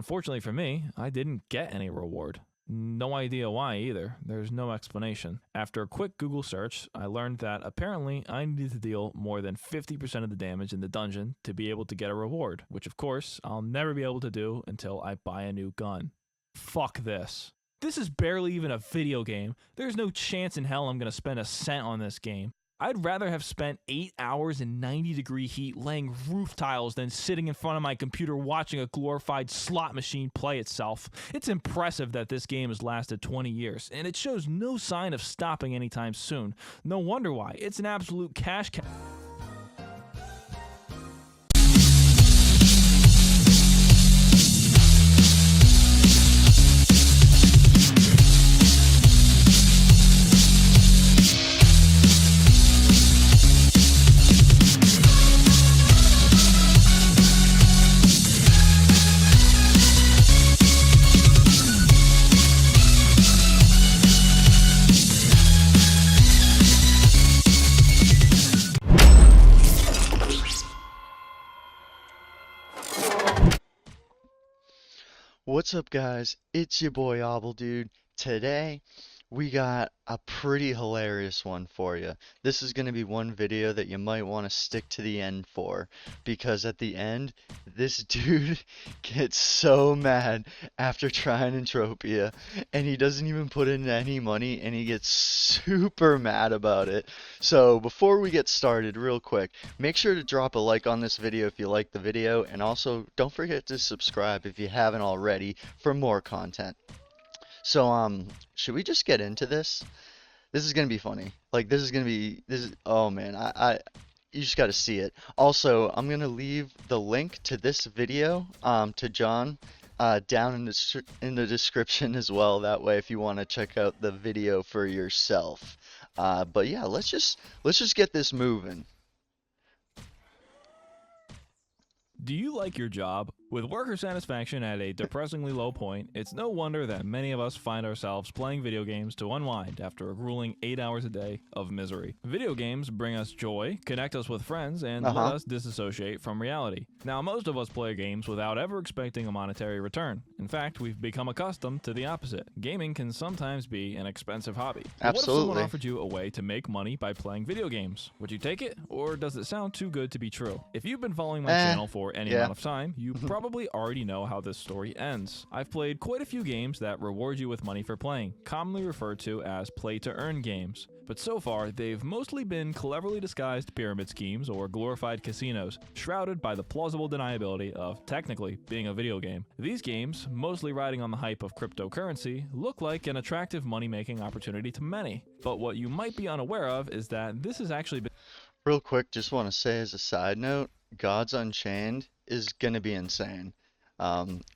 Unfortunately for me, I didn't get any reward. No idea why either. There's no explanation. After a quick Google search, I learned that apparently I needed to deal more than 50% of the damage in the dungeon to be able to get a reward, which of course I'll never be able to do until I buy a new gun. Fuck this. This is barely even a video game. There's no chance in hell I'm gonna spend a cent on this game. I'd rather have spent 8 hours in 90-degree heat laying roof tiles than sitting in front of my computer watching a glorified slot machine play itself. It's impressive that this game has lasted 20 years, and it shows no sign of stopping anytime soon. No wonder why. It's an absolute cash cow. What's up, guys? It's your boy obbldude. Today we got a pretty hilarious one for you. This is going to be one video that you might want to stick to the end for, because at the end this dude gets so mad after trying Entropia and he doesn't even put in any money and he gets super mad about it. So before we get started, real quick, make sure to drop a like on this video if you like the video, and also don't forget to subscribe if you haven't already for more content. So should we just get into this? This is gonna be funny. Like, oh man, you just gotta see it. Also, I'm gonna leave the link to this video to Jauwn down in the description as well. That way, if you want to check out the video for yourself. But yeah, let's just get this moving. Do you like your job? With worker satisfaction at a depressingly low point, it's no wonder that many of us find ourselves playing video games to unwind after a grueling 8 hours a day of misery. Video games bring us joy, connect us with friends, and let us disassociate from reality. Now, most of us play games without ever expecting a monetary return. In fact, we've become accustomed to the opposite. Gaming can sometimes be an expensive hobby. Absolutely. What if someone offered you a way to make money by playing video games? Would you take it, or does it sound too good to be true? If you've been following my channel for any amount of time, you probably already know how this story ends. I've played quite a few games that reward you with money for playing, commonly referred to as play-to-earn games. But so far, they've mostly been cleverly disguised pyramid schemes or glorified casinos, shrouded by the plausible deniability of technically being a video game. These games, mostly riding on the hype of cryptocurrency, look like an attractive money-making opportunity to many. But what you might be unaware of is that this has actually been... Real quick, just want to say as a side note, Gods Unchained is gonna be insane.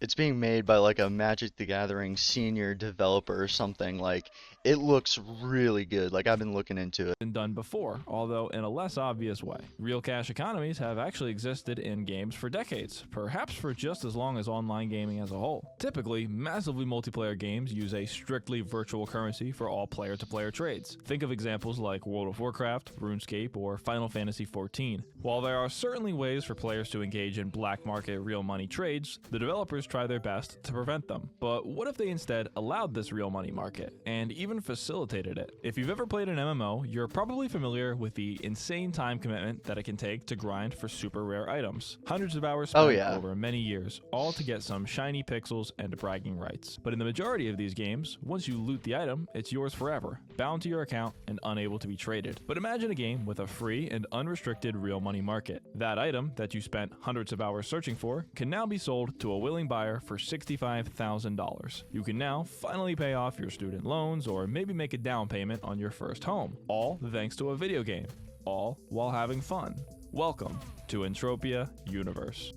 It's being made by like a Magic the Gathering senior developer or something. Like, it looks really good. Like, I've been looking into it. Been done before, although in a less obvious way. Real cash economies have actually existed in games for decades, perhaps for just as long as online gaming as a whole. Typically, massively multiplayer games use a strictly virtual currency for all player-to-player trades. Think of examples like World of Warcraft, RuneScape, or Final Fantasy XIV. While there are certainly ways for players to engage in black market real money trades, the developers try their best to prevent them. But what if they instead allowed this real money market, and even facilitated it? If you've ever played an MMO, you're probably familiar with the insane time commitment that it can take to grind for super rare items. Hundreds of hours spent over many years, all to get some shiny pixels and bragging rights. But in the majority of these games, once you loot the item, it's yours forever, bound to your account and unable to be traded. But imagine a game with a free and unrestricted real money market. That item that you spent hundreds of hours searching for can now be sold to a willing buyer for $65,000. You can now finally pay off your student loans or maybe make a down payment on your first home, all thanks to a video game, all while having fun. Welcome to Entropia Universe.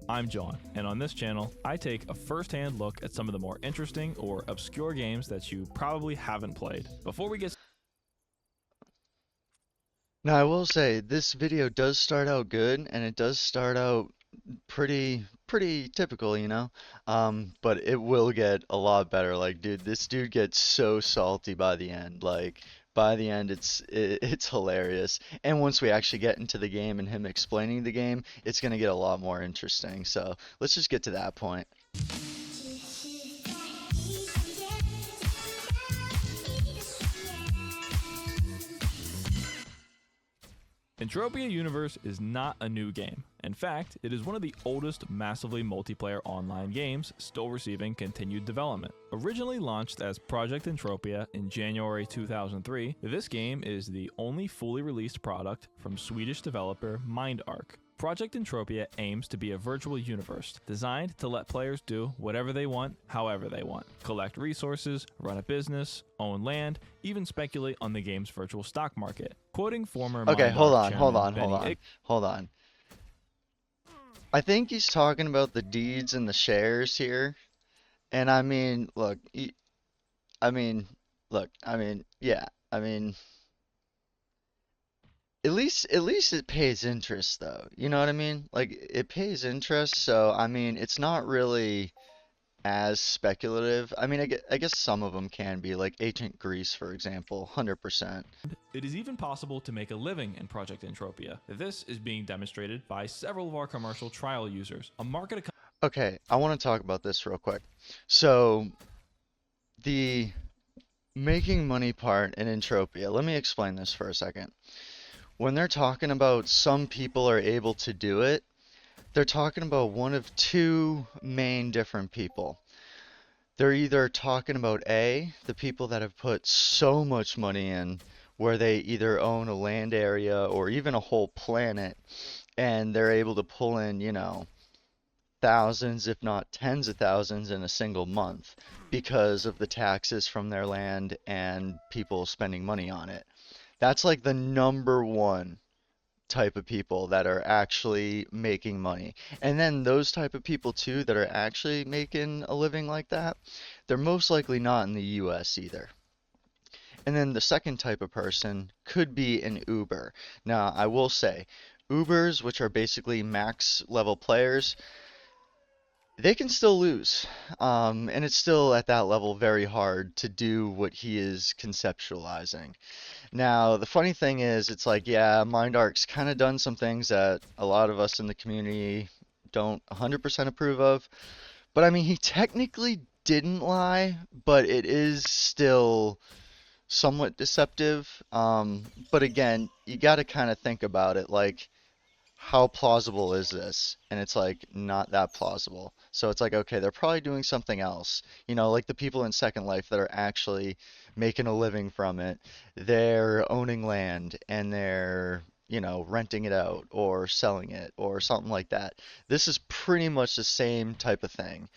I'm Jauwn, and on this channel, I take a first-hand look at some of the more interesting or obscure games that you probably haven't played. Before we get Now, I will say, this video does start out good, and it does start out pretty typical, you know, but it will get a lot better. Like, dude, this dude gets so salty by the end. Like, by the end, it's hilarious. And once we actually get into the game and him explaining the game, it's gonna get a lot more interesting. So let's just get to that point. Entropia Universe is not a new game. In fact, it is one of the oldest massively multiplayer online games still receiving continued development. Originally launched as Project Entropia in January 2003, this game is the only fully released product from Swedish developer MindArc. Project Entropia aims to be a virtual universe designed to let players do whatever they want, however they want. Collect resources, run a business, own land, even speculate on the game's virtual stock market. Quoting former Okay, MindArc hold chairman on. I think he's talking about the deeds and the shares here. And I mean, look, yeah, at least it pays interest though. You know what I mean? Like it pays interest, so I mean, it's not really as speculative. I mean, I guess some of them can be, like Ancient Greece, for example, 100%. It is even possible to make a living in Project Entropia. This is being demonstrated by several of our commercial trial users. A market Okay, I want to talk about this real quick. So, the making money part in Entropia, let me explain this for a second. When they're talking about some people are able to do it, they're talking about one of two main different people. They're either talking about A, the people that have put so much money in, where they either own a land area or even a whole planet, and they're able to pull in, thousands, if not tens of thousands in a single month because of the taxes from their land and people spending money on it. That's like the number one type of people that are actually making money. And then those type of people too that are actually making a living like that, they're most likely not in the US either. And then the second type of person could be an Uber. Now, I will say, Ubers, which are basically max level players, they can still lose. And it's still at that level very hard to do what he is conceptualizing. Now, the funny thing is, it's like, yeah, MindArc's kind of done some things that a lot of us in the community don't 100% approve of. But I mean, he technically didn't lie, but it is still somewhat deceptive. But again, you got to kind of think about it like, how plausible is this? And it's like not that plausible. So it's like, okay, they're probably doing something else. Like the people in Second Life that are actually making a living from it. They're owning land and they're, renting it out or selling it or something like that. This is pretty much the same type of thing.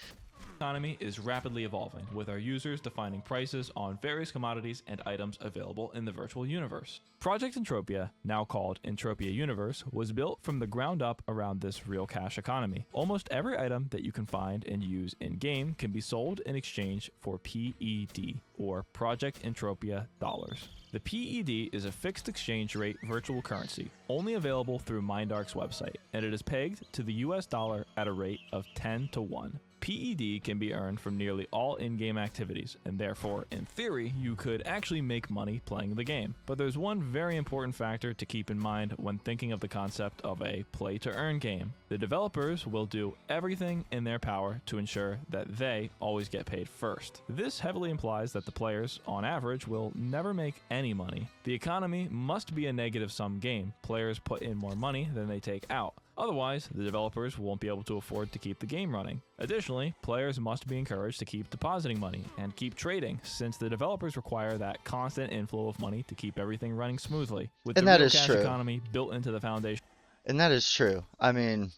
economy is rapidly evolving, with our users defining prices on various commodities and items available in the virtual universe. Project Entropia, now called Entropia Universe, was built from the ground up around this real cash economy. Almost every item that you can find and use in-game can be sold in exchange for PED, or Project Entropia dollars. The PED is a fixed exchange rate virtual currency, only available through MindArc's website, and it is pegged to the US dollar at a rate of 10 to 1. PED can be earned from nearly all in-game activities, and therefore, in theory, you could actually make money playing the game. But there's one very important factor to keep in mind when thinking of the concept of a play-to-earn game. The developers will do everything in their power to ensure that they always get paid first. This heavily implies that the players, on average, will never make any money. The economy must be a negative-sum game. Players put in more money than they take out. Otherwise, the developers won't be able to afford to keep the game running. Additionally, players must be encouraged to keep depositing money and keep trading, since the developers require that constant inflow of money to keep everything running smoothly. With the real cash economy built into the foundation. And that is true. I mean,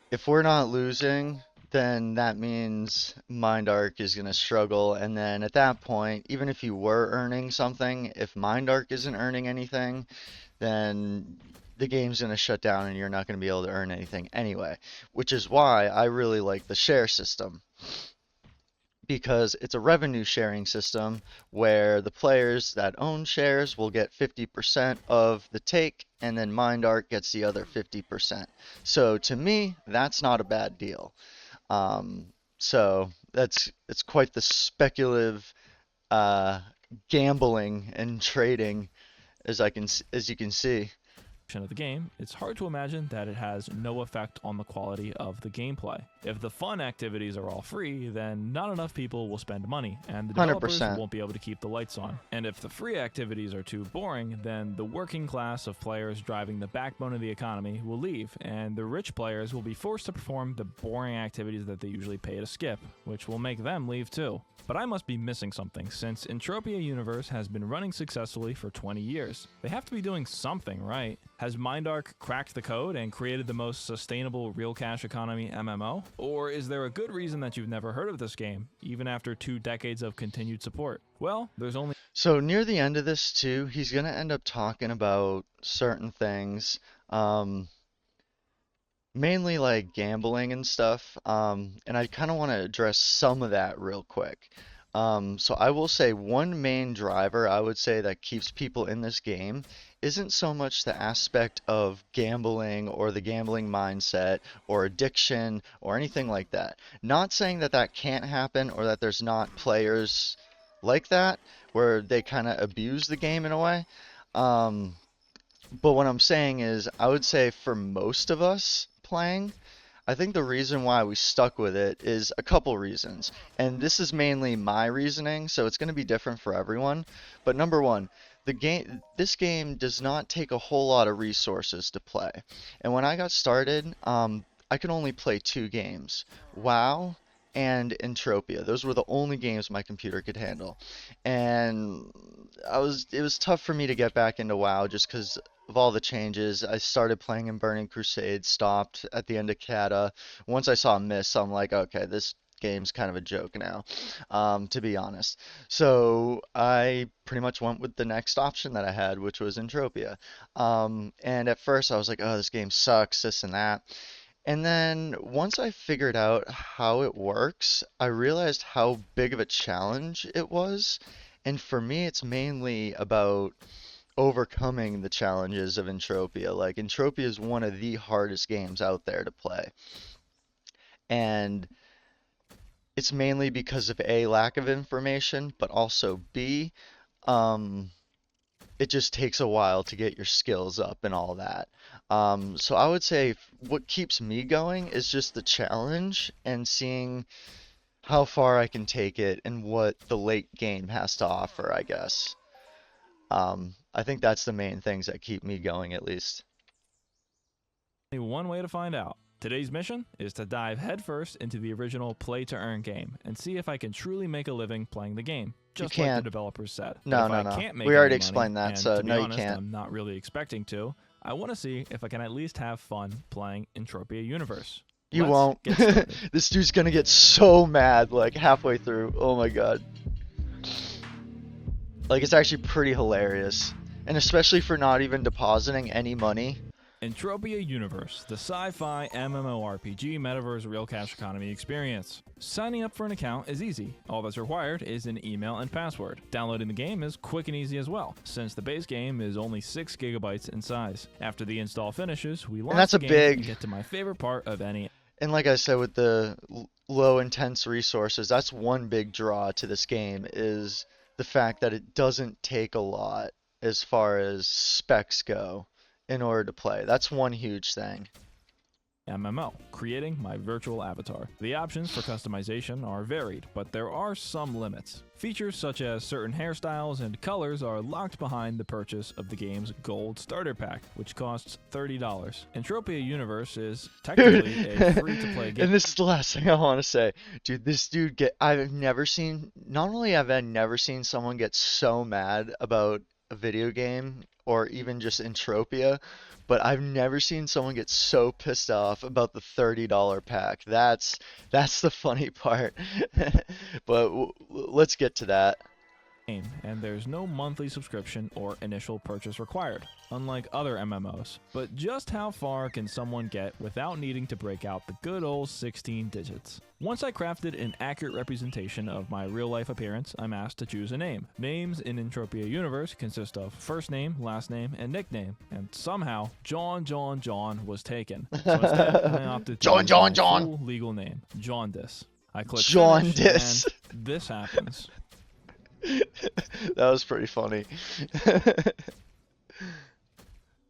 if we're not losing, then that means MindArc is going to struggle. And then at that point, even if you were earning something, if MindArc isn't earning anything, then the game's going to shut down and you're not going to be able to earn anything anyway. Which is why I really like the share system. Because it's a revenue sharing system where the players that own shares will get 50% of the take, and then MindArc gets the other 50%. So to me, that's not a bad deal. So it's quite the speculative gambling and trading as you can see. Of the game, it's hard to imagine that it has no effect on the quality of the gameplay. If the fun activities are all free, then not enough people will spend money, and the developers 100%. won't be able to keep the lights on. And if the free activities are too boring, then the working class of players driving the backbone of the economy will leave, and the rich players will be forced to perform the boring activities that they usually pay to skip, which will make them leave too. But I must be missing something, since Entropia Universe has been running successfully for 20 years. They have to be doing something right. Has MindArc cracked the code and created the most sustainable real cash economy MMO? Or is there a good reason that you've never heard of this game, even after 2 decades of continued support? Well, there's only So near the end of this too, he's gonna end up talking about certain things, mainly like gambling and stuff. And I kind of want to address some of that real quick. So I will say one main driver I would say that keeps people in this game isn't so much the aspect of gambling or the gambling mindset or addiction or anything like that. Not saying that that can't happen or that there's not players like that where they kind of abuse the game in a way. Um, but what I'm saying is, I would say for most of us playing, I think the reason why we stuck with it is a couple reasons. And this is mainly my reasoning, so it's going to be different for everyone. But number one, this game does not take a whole lot of resources to play. And when I got started, I could only play 2 games, WoW and Entropia. Those were the only games my computer could handle. And it was tough for me to get back into WoW just because of all the changes. I started playing in Burning Crusade, stopped at the end of Kata. Once I saw Mist, I'm like, okay, this game's kind of a joke now, to be honest. So I pretty much went with the next option that I had, which was Entropia. And at first I was like, oh, this game sucks, this and that. And then once I figured out how it works, I realized how big of a challenge it was. And for me, it's mainly about overcoming the challenges of Entropia. Like, Entropia is one of the hardest games out there to play. And it's mainly because of A, lack of information, but also B, um, it just takes a while to get your skills up and all that. So I would say what keeps me going is just the challenge and seeing how far I can take it and what the late game has to offer, I guess. I think that's the main things that keep me going, at least. only one way to find out. Today's mission is to dive headfirst into the original play-to-earn game and see if I can truly make a living playing the game, You just like the can't. developers said. No, But if no, I no. can't make We already any money, explained that, and so to be no, you honest, can't. I'm not really expecting to, I want to see if I can at least have fun playing Entropia Universe. You Let's won't. get started. This dude's gonna get so mad, like, halfway through. Oh my god. Like, it's actually pretty hilarious. And especially for not even depositing any money. Entropia Universe, the sci-fi MMORPG Metaverse real cash economy experience. Signing up for an account is easy. All that's required is an email and password. Downloading the game is quick and easy as well, since the base game is only 6 gigabytes in size. After the install finishes, we launch that's the a game big- and get to my favorite part of any. And like I said, with the low intense resources, that's one big draw to this game, is the fact that it doesn't take a lot as far as specs go in order to play. That's one huge thing. MMO, creating my virtual avatar. The options for customization are varied, but there are some limits. Features such as certain hairstyles and colors are locked behind the purchase of the game's gold starter pack, which costs $30. Entropia Universe is technically a free-to-play game. And this is the last thing I want to say. Dude, this dude I've never seen, not only have I never seen someone get so mad about a video game or even just Entropia, but I've never seen someone get so pissed off about the $30 pack. That's the funny part. But let's get to that. And there's no monthly subscription or initial purchase required, unlike other MMOs. But just how far can someone get without needing to break out the good old 16 digits? Once I crafted an accurate representation of my real-life appearance, I'm asked to choose a name. Names in Entropia Universe consist of first name, last name, and nickname, and somehow Jauwn was taken. So instead, I opted to use my full legal name, Jaundice. I click Jaundice. finish, and this happens. That was pretty funny.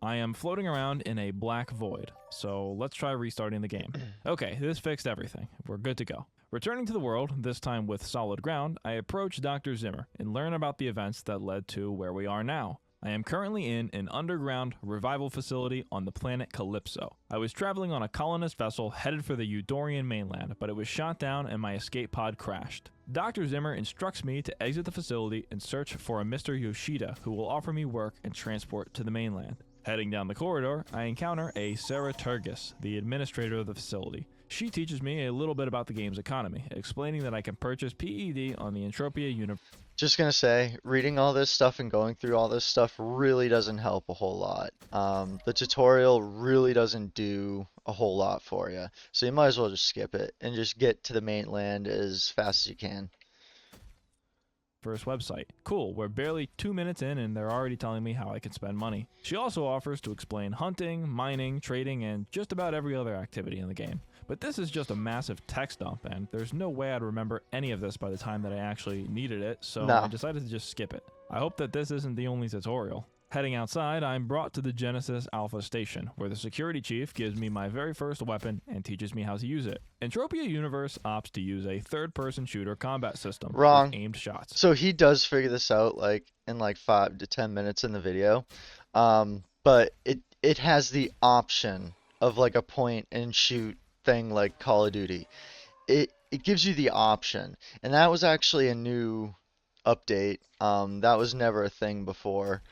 I am floating around in a black void, so let's try restarting the game. Okay, this fixed everything. We're good to go. Returning to the world, this time with solid ground, I approach Dr. Zimmer and learn about the events that led to where we are now. I am currently in an underground revival facility on the planet Calypso. I was traveling on a colonist vessel headed for the Eudorian mainland, but it was shot down and my escape pod crashed. Dr. Zimmer instructs me to exit the facility and search for a Mr. Yoshida who will offer me work and transport to the mainland. Heading down the corridor, I encounter a Sarah Turgis, the administrator of the facility. She teaches me a little bit about the game's economy, explaining that I can purchase PED on the Entropia Universe. Just gonna say, reading all this stuff and going through all this stuff really doesn't help a whole lot. The tutorial really doesn't do a whole lot for you, so you might as well just skip it and just get to the mainland as fast as you can. First website. Cool, we're barely 2 minutes in and they're already telling me how I can spend money. She also offers to explain hunting, mining, trading, and just about every other activity in the game. But this is just a massive text dump, and there's no way I'd remember any of this by the time that I actually needed it, so No. I decided to just skip it. I hope that this isn't the only tutorial. Heading outside, I'm brought to the Genesis Alpha Station, where the security chief gives me my very first weapon and teaches me how to use it. Entropia Universe opts to use a third-person shooter combat system Wrong. with aimed shots. So he does figure this out like in like 5 to 10 minutes in the video, but it has the option of like a point and shoot thing like Call of Duty. It gives you the option, and that was actually a new update. That was never a thing before.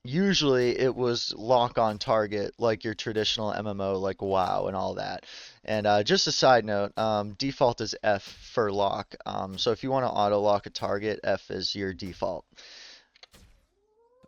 Usually it was lock on target like your traditional MMO like WoW and all that. And just a side note, default is F for lock. So if you want to auto lock a target, F is your default.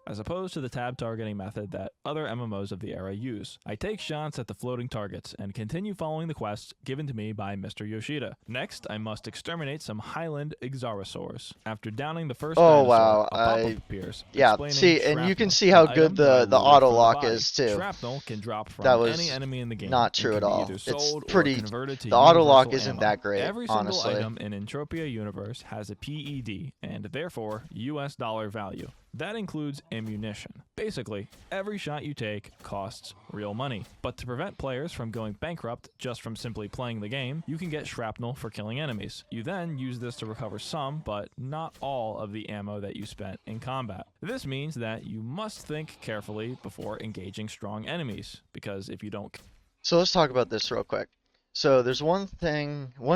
As opposed to the tab targeting method that other MMOs of the era use. I take shots at the floating targets and continue following the quests given to me by Mr. Yoshida. Next, I must exterminate some Highland Exarosaurs. After downing the first Oh dinosaur, wow, a pop-up appears. yeah, explaining see, and you shrapnel, can see how an good item that I the looted auto from the lock body. is too. Shrapnel can drop from That was any enemy in the game. not It true can at be all. either It's sold or pretty, converted to the auto lock universal isn't ammo. that great, Every single honestly. item in Entropia Universe has a PED and therefore US dollar value. That includes ammunition. Basically, every shot you take costs real money. But to prevent players from going bankrupt just from simply playing the game, you can get shrapnel for killing enemies. You then use this to recover some, but not all of the ammo that you spent in combat. This means that you must think carefully before engaging strong enemies, because if you don't... So let's talk about this real quick. So there's one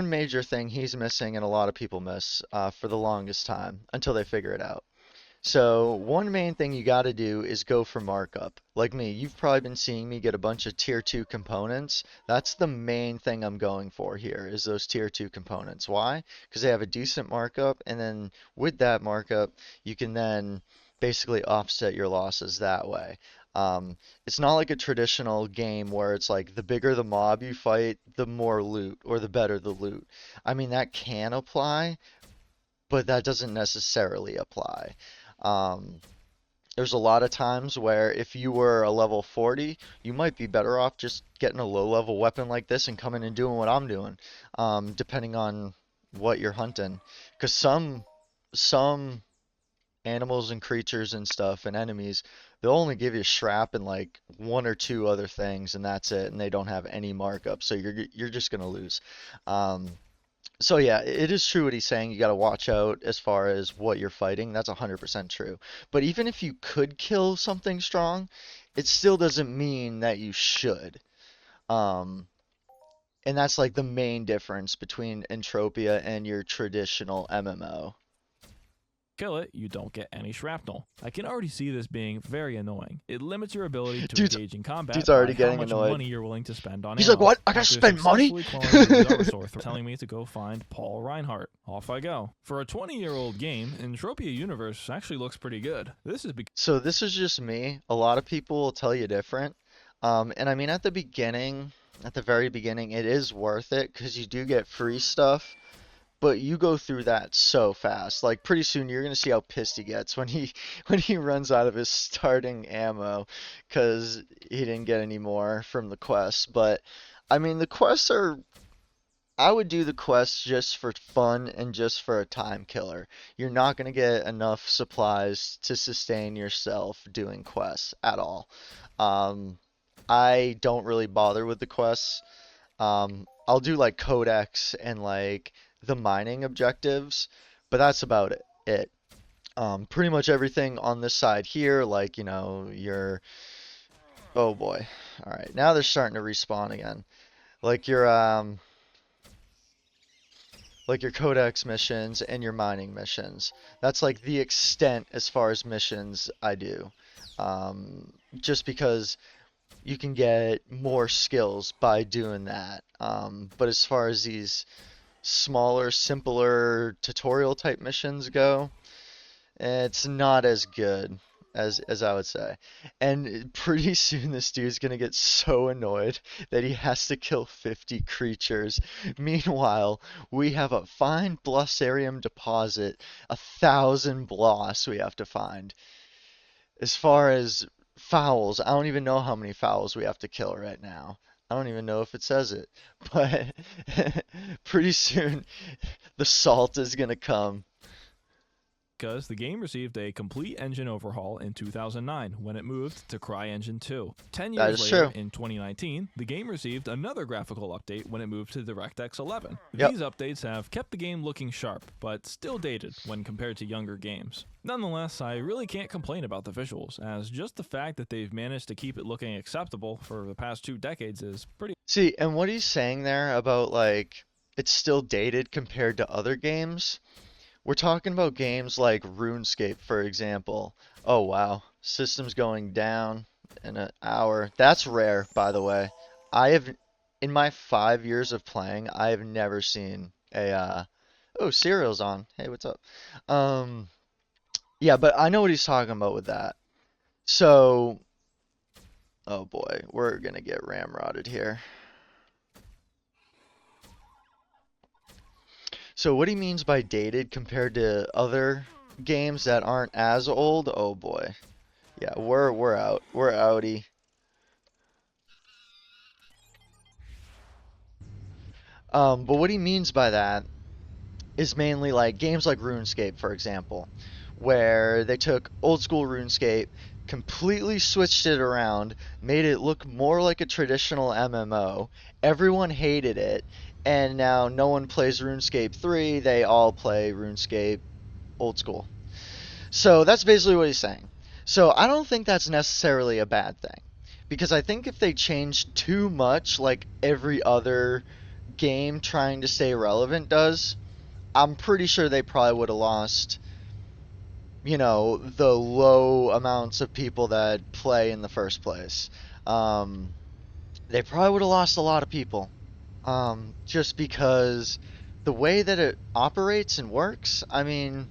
major thing he's missing and a lot of people miss for the longest time until they figure it out. So one main thing you got to do is go for markup. Like me, you've probably been seeing me get a bunch of tier 2 components. That's the main thing I'm going for here, is those tier 2 components. Why? Because they have a decent markup, and then with that markup, you can then basically offset your losses that way. It's not like a traditional game where it's like the bigger the mob you fight, the more loot, or the better the loot. I mean, that can apply, but that doesn't necessarily apply. There's a lot of times where if you were a level 40, you might be better off just getting a low level weapon like this and coming and doing what I'm doing, depending on what you're hunting. Because some animals and creatures and stuff and enemies, they'll only give you shrap and like 1 or 2 other things, and that's it, and they don't have any markup, so you're just gonna lose. So yeah, it is true what he's saying. You got to watch out as far as what you're fighting. That's 100% true. But even if you could kill something strong, it still doesn't mean that you should. And that's like the main difference between Entropia and your traditional MMO. kill it, you don't get any shrapnel. I can already see this being very annoying. It limits your ability to engage in combat dude's already by getting how much annoyed. money you're willing to spend on He's ammo. like, what? I gotta After spend money? successfully cloning the Exarosaur, telling me to go find Paul Reinhardt. Off I go. For a 20-year-old game, Entropia Universe actually looks pretty good. So this is just me. A lot of people will tell you different. And I mean, at the very beginning, it is worth it because you do get free stuff. But you go through that so fast. Like pretty soon you're gonna see how pissed he gets when he runs out of his starting ammo because he didn't get any more from the quests. But I mean the quests are I would do the quest just for fun and just for a time killer. You're not going to get enough supplies to sustain yourself doing quests at all. Um, I don't really bother with the quests. I'll do like codex and like the mining objectives, but that's about it. Pretty much everything on this side here, like, you know, your, oh boy. All right, now they're starting to respawn again. Like your codex missions and your mining missions. That's like the extent as far as missions I do. Just because you can get more skills by doing that. But as far as these smaller, simpler tutorial type missions go, it's not as good as I would say. And pretty soon this dude's gonna get so annoyed that he has to kill 50 creatures. Meanwhile, we have a fine Blossarium deposit, 1,000 Bloss we have to find. As far as fowls, I don't even know how many fowls we have to kill right now. I don't even know if it says it. But pretty soon the salt is gonna come. Because the game received a complete engine overhaul in 2009 when it moved to CryEngine 2. 10 That years is later, true. in 2019, the game received another graphical update when it moved to DirectX 11. Yep. These updates have kept the game looking sharp, but still dated when compared to younger games. Nonetheless, I really can't complain about the visuals, as just the fact that they've managed to keep it looking acceptable for the past 2 decades is pretty. See, and what he's saying there about like it's still dated compared to other games, we're talking about games like RuneScape, for example. Oh wow, system's going down in an hour. That's rare, by the way. I have, in my 5 years of playing, I have never seen a oh, Serial's on. Hey, what's up? Um, yeah, but I know what he's talking about with that. So, oh boy, we're gonna get ramrodded here. So what he means by dated compared to other games that aren't as old, oh boy. Yeah, we're out. We're outie. But what he means by that is mainly like games like RuneScape, for example, where they took old school RuneScape, completely switched it around, made it look more like a traditional MMO. Everyone hated it, and now no one plays RuneScape 3, they all play RuneScape old school. So that's basically what he's saying. So I don't think that's necessarily a bad thing. Because I think if they changed too much, like every other game trying to stay relevant does, I'm pretty sure they probably would have lost, you know, the low amounts of people that play in the first place. Um, they probably would have lost a lot of people. Just because the way that it operates and works, I mean,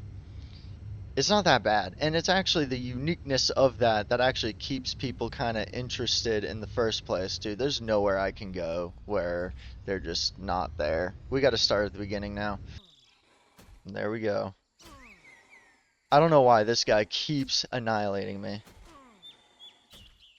it's not that bad. And it's actually the uniqueness of that that actually keeps people kind of interested in the first place, dude. There's nowhere I can go where they're just not there. We got to start at the beginning now. And there we go. I don't know why this guy keeps annihilating me.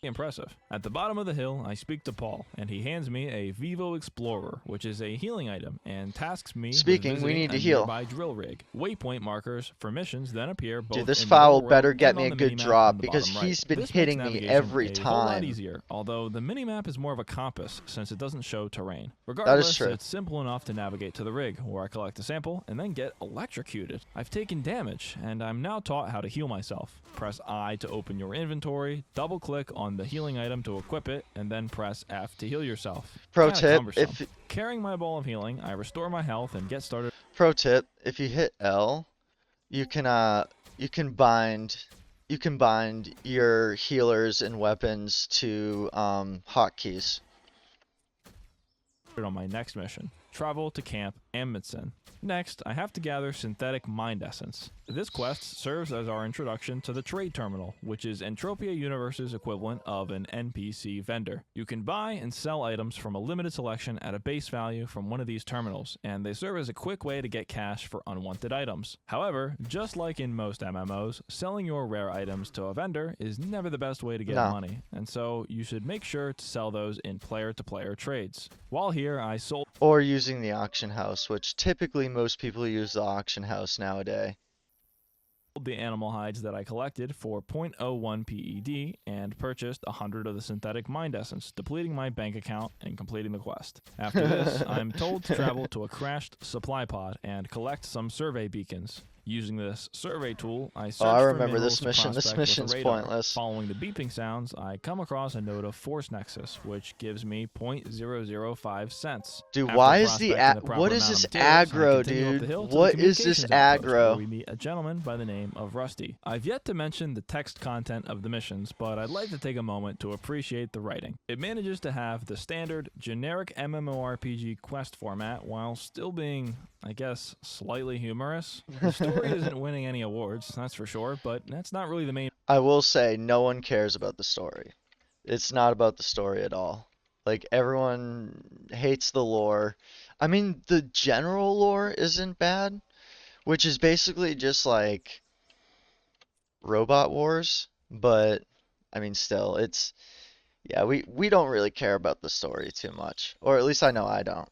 Impressive. At the bottom of the hill, I speak to Paul, and he hands me a Vivo Explorer, which is a healing item, and tasks me Speaking, with we visiting need to a heal. nearby drill rig. Waypoint markers for missions then appear both Dude, this in the foul real world better get and me on a the good minimap drop on the because bottom right. he's been This hitting makes me navigation every a whole lot time. easier, although the minimap is more of a compass since it doesn't show terrain. That is Regardless, true. it's simple enough to navigate to the rig, where I collect a sample and then get electrocuted. I've taken damage, and I'm now taught how to heal myself. Press I to open your inventory, double click on the healing item to equip it, and then press F to heal yourself. Pro Kinda tip, cumbersome. Carrying my ball of healing, I restore my health and get started. if you hit L, you can bind your healers and weapons to hotkeys. On my next mission. Travel to camp Amundsen. Next, I have to gather synthetic mind essence. This quest serves as our introduction to the trade terminal, which is Entropia Universe's equivalent of an NPC vendor. You can buy and sell items from a limited selection at a base value from one of these terminals, and they serve as a quick way to get cash for unwanted items. However, just like in most MMOs, selling your rare items to a vendor is never the best way to get money, and so you should make sure to sell those in player-to-player trades. While here, I sold Or using the auction house, which typically most people use the auction house nowadays. the animal hides that I collected for 0.01 PED and purchased 100 of the synthetic mind essence, depleting my bank account and completing the quest. After this, I'm told to travel to a crashed supply pod and collect some survey beacons. Using this survey tool, I search I for remember minerals this to mission. This prospect with a mission's radar. pointless. Following the beeping sounds, I come across a node of Force Nexus, which gives me 0.005 cents. Dude, After why is the prospecting proper what is amount this of materials, I aggro, continue up the dude? hill to the What is this communications outpost, where aggro? we meet a gentleman by the name of Rusty. I've yet to mention the text content of the missions, but I'd like to take a moment to appreciate the writing. It manages to have the standard, generic MMORPG quest format while still being, I guess, slightly humorous. The story isn't winning any awards, that's for sure, but that's not really the main. I will say no one cares about the story. It's not about the story at all. Like, everyone hates the lore. I mean, the general lore isn't bad, which is basically just like Robot Wars, but I mean, still, it's, yeah, we don't really care about the story too much, or at least I know I don't.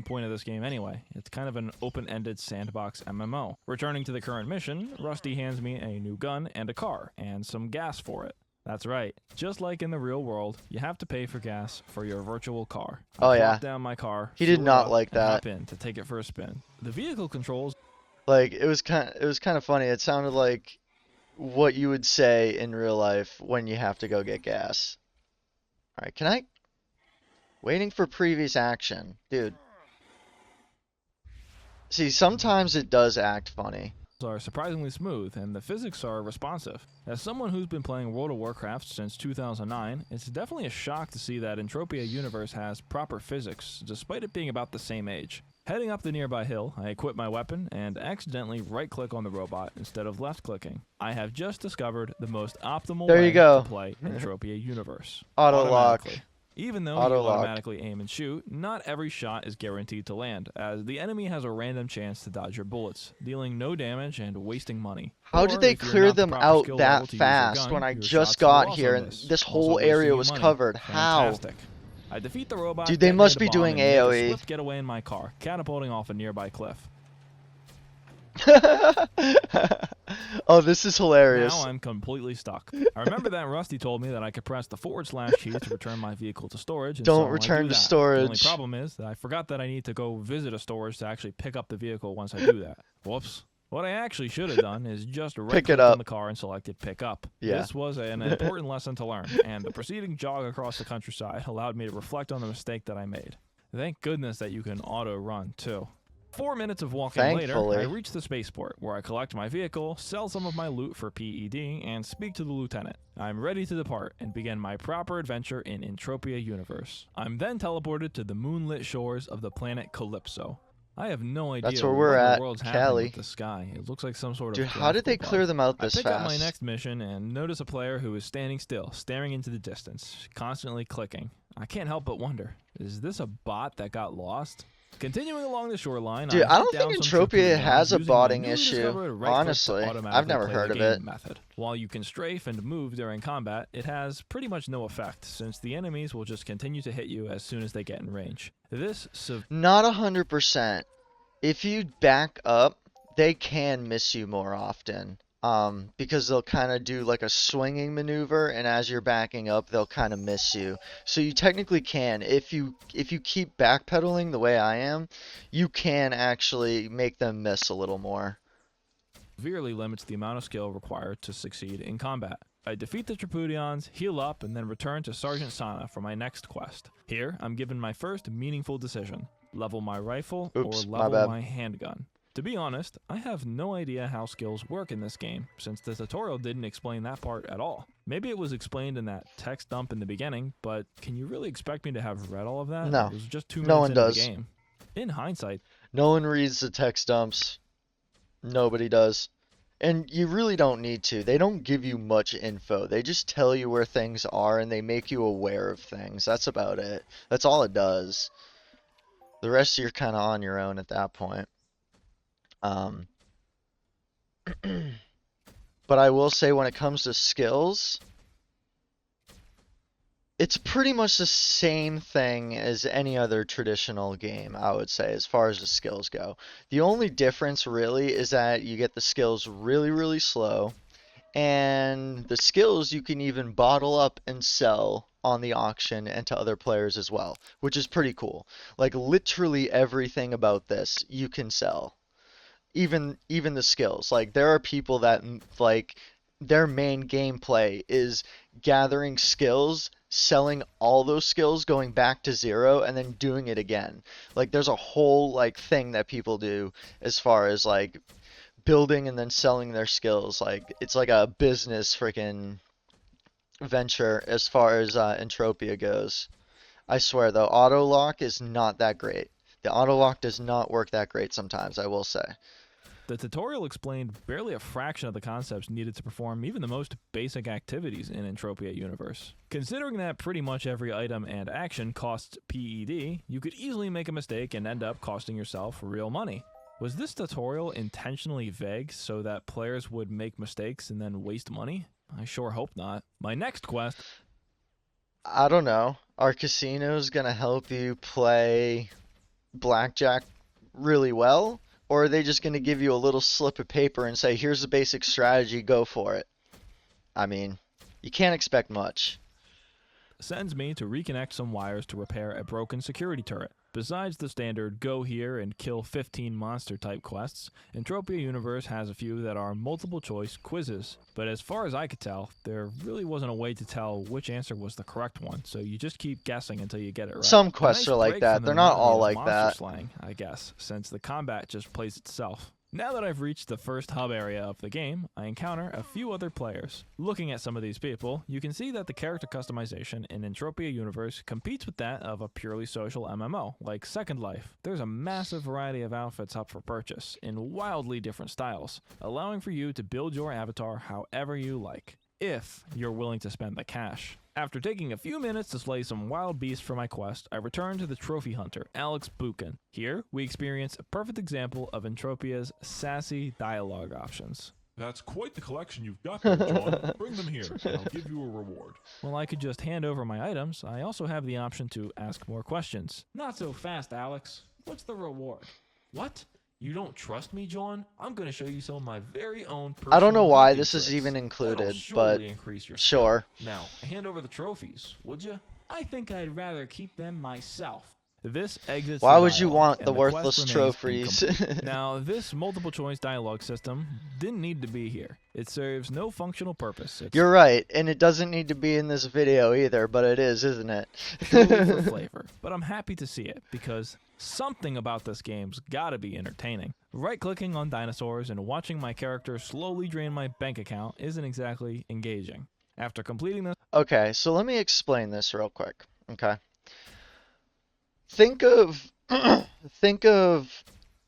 Point of this game anyway. It's kind of an open-ended sandbox MMO. Returning to the current mission, Rusty hands me a new gun and a car, and some gas for it. That's right. Just like in the real world, you have to pay for gas for your virtual car. I plop down my car. He did fuel it not up, like and that. hop in to take it for a spin. The vehicle controls. Like, it was kind of funny. It sounded like what you would say in real life when you have to go get gas. All right, can I? Waiting for previous action, dude. See, sometimes it does act funny. Are surprisingly smooth and the physics are responsive. As someone who's been playing World of Warcraft since 2009, it's definitely a shock to see that Entropia Universe has proper physics, despite it being about the same age. Heading up the nearby hill, I equip my weapon and accidentally right-click on the robot instead of left-clicking. I have just discovered the most optimal way to play Entropia Universe. Auto-lock. Even though you automatically aim and shoot, not every shot is guaranteed to land, as the enemy has a random chance to dodge your bullets, dealing no damage and wasting money. How did they clear them out that fast when I just got here and this whole area was covered? How? I defeat the robot. Dude, they must be doing AoE. Swift getaway in my car, catapulting off a nearby cliff. Oh, this is hilarious. Now I'm completely stuck. I remember that Rusty told me that I could press the / key to return my vehicle to storage. And Don't return to storage. The only problem is that I forgot that I need to go visit a storage to actually pick up the vehicle once I do that. Whoops. What I actually should have done is just right-click on the car and selected pick up. Yeah. This was an important lesson to learn, and the preceding jog across the countryside allowed me to reflect on the mistake that I made. Thank goodness that you can auto-run, too. 4 minutes of walking later, I reach the spaceport, where I collect my vehicle, sell some of my loot for PED, and speak to the lieutenant. I'm ready to depart and begin my proper adventure in Entropia Universe. I'm then teleported to the moonlit shores of the planet Calypso. I have no idea That's where we're at, the world's Cali. happening with the sky. It looks like some sort of. Dude, how did they clear them out this fast? I pick up my next mission and notice a player who is standing still, staring into the distance, constantly clicking. I can't help but wonder, is this a bot that got lost? Continuing along the shoreline, dude, I don't think Entropia has a botting issue. Honestly, I've never heard of it. While you can strafe and move during combat, it has pretty much no effect, since the enemies will just continue to hit you as soon as they get in range. Not 100%. If you back up, they can miss you more often. Because they'll kind of do like a swinging maneuver, and as you're backing up, they'll kind of miss you. So you technically can, if you keep backpedaling the way I am, you can actually make them miss a little more. Severely limits the amount of skill required to succeed in combat. I defeat the Tripudians, heal up, and then return to Sergeant Sana for my next quest. Here, I'm given my first meaningful decision: level my rifle or level my handgun. To be honest, I have no idea how skills work in this game, since the tutorial didn't explain that part at all. Maybe it was explained in that text dump in the beginning, but can you really expect me to have read all of that? No. It was just 2 minutes into the game. In hindsight, No one reads the text dumps. Nobody does. And you really don't need to. They don't give you much info. They just tell you where things are and they make you aware of things. That's about it. That's all it does. The rest you're kind of on your own at that point. Um, but I will say when it comes to skills, it's pretty much the same thing as any other traditional game, I would say, as far as the skills go. The only difference really is that you get the skills really, really slow, and the skills you can even bottle up and sell on the auction and to other players as well, which is pretty cool. Like literally everything about this you can sell. Even the skills. Like there are people that like their main gameplay is gathering skills, selling all those skills, going back to zero, and then doing it again. Like there's a whole like thing that people do as far as like building and then selling their skills. Like it's like a business freaking venture as far as Entropia goes. I swear though, auto lock is not that great. The auto lock does not work that great sometimes, I will say. the tutorial explained barely a fraction of the concepts needed to perform even the most basic activities in Entropia Universe. Considering that pretty much every item and action costs PED, you could easily make a mistake and end up costing yourself real money. Was this tutorial intentionally vague so that players would make mistakes and then waste money? I sure hope not. My next quest... I don't know. Are casinos gonna help you play blackjack really well? Or are they just gonna give you a little slip of paper and say, here's the basic strategy, go for it? I mean, you can't expect much. sends me to reconnect some wires to repair a broken security turret. Besides the standard go here and kill 15 monster type quests, Entropia Universe has a few that are multiple choice quizzes. But as far as I could tell, there really wasn't a way to tell which answer was the correct one, so you just keep guessing until you get it right. Some quests are like that. They're not all like that. Slang, I guess, since the combat just plays itself. Now that I've reached the first hub area of the game, I encounter a few other players. Looking at some of these people, you can see that the character customization in Entropia Universe competes with that of a purely social MMO, like Second Life. There's a massive variety of outfits up for purchase, in wildly different styles, allowing for you to build your avatar however you like, if you're willing to spend the cash. After taking a few minutes to slay some wild beasts for my quest, I return to the trophy hunter, Alex Buchan. Here, we experience a perfect example of Entropia's sassy dialogue options. That's quite the collection you've got there, Jauwn. Bring them here, and I'll give you a reward. While I could just hand over my items, I also have the option to ask more questions. Not so fast, Alex. What's the reward? What? You don't trust me, Jauwn? I'm going to show you some of my very own personal I don't know why hunting this is tricks. even That'll included, surely but increase your sure. skill. Now, hand over the trophies, would you? I think I'd rather keep them myself. This exits Why the would you dialogue, want and the quest worthless remains trophies? incomplete. Now, this multiple choice dialogue system didn't need to be here. It serves no functional purpose. It's You're right, and it doesn't need to be in this video either, but it is, isn't it? purely for flavor. But I'm happy to see it, because something about this game's gotta be entertaining. Right-clicking on dinosaurs and watching my character slowly drain my bank account isn't exactly engaging. After completing this, Okay, so let me explain this real quick, okay? Think of,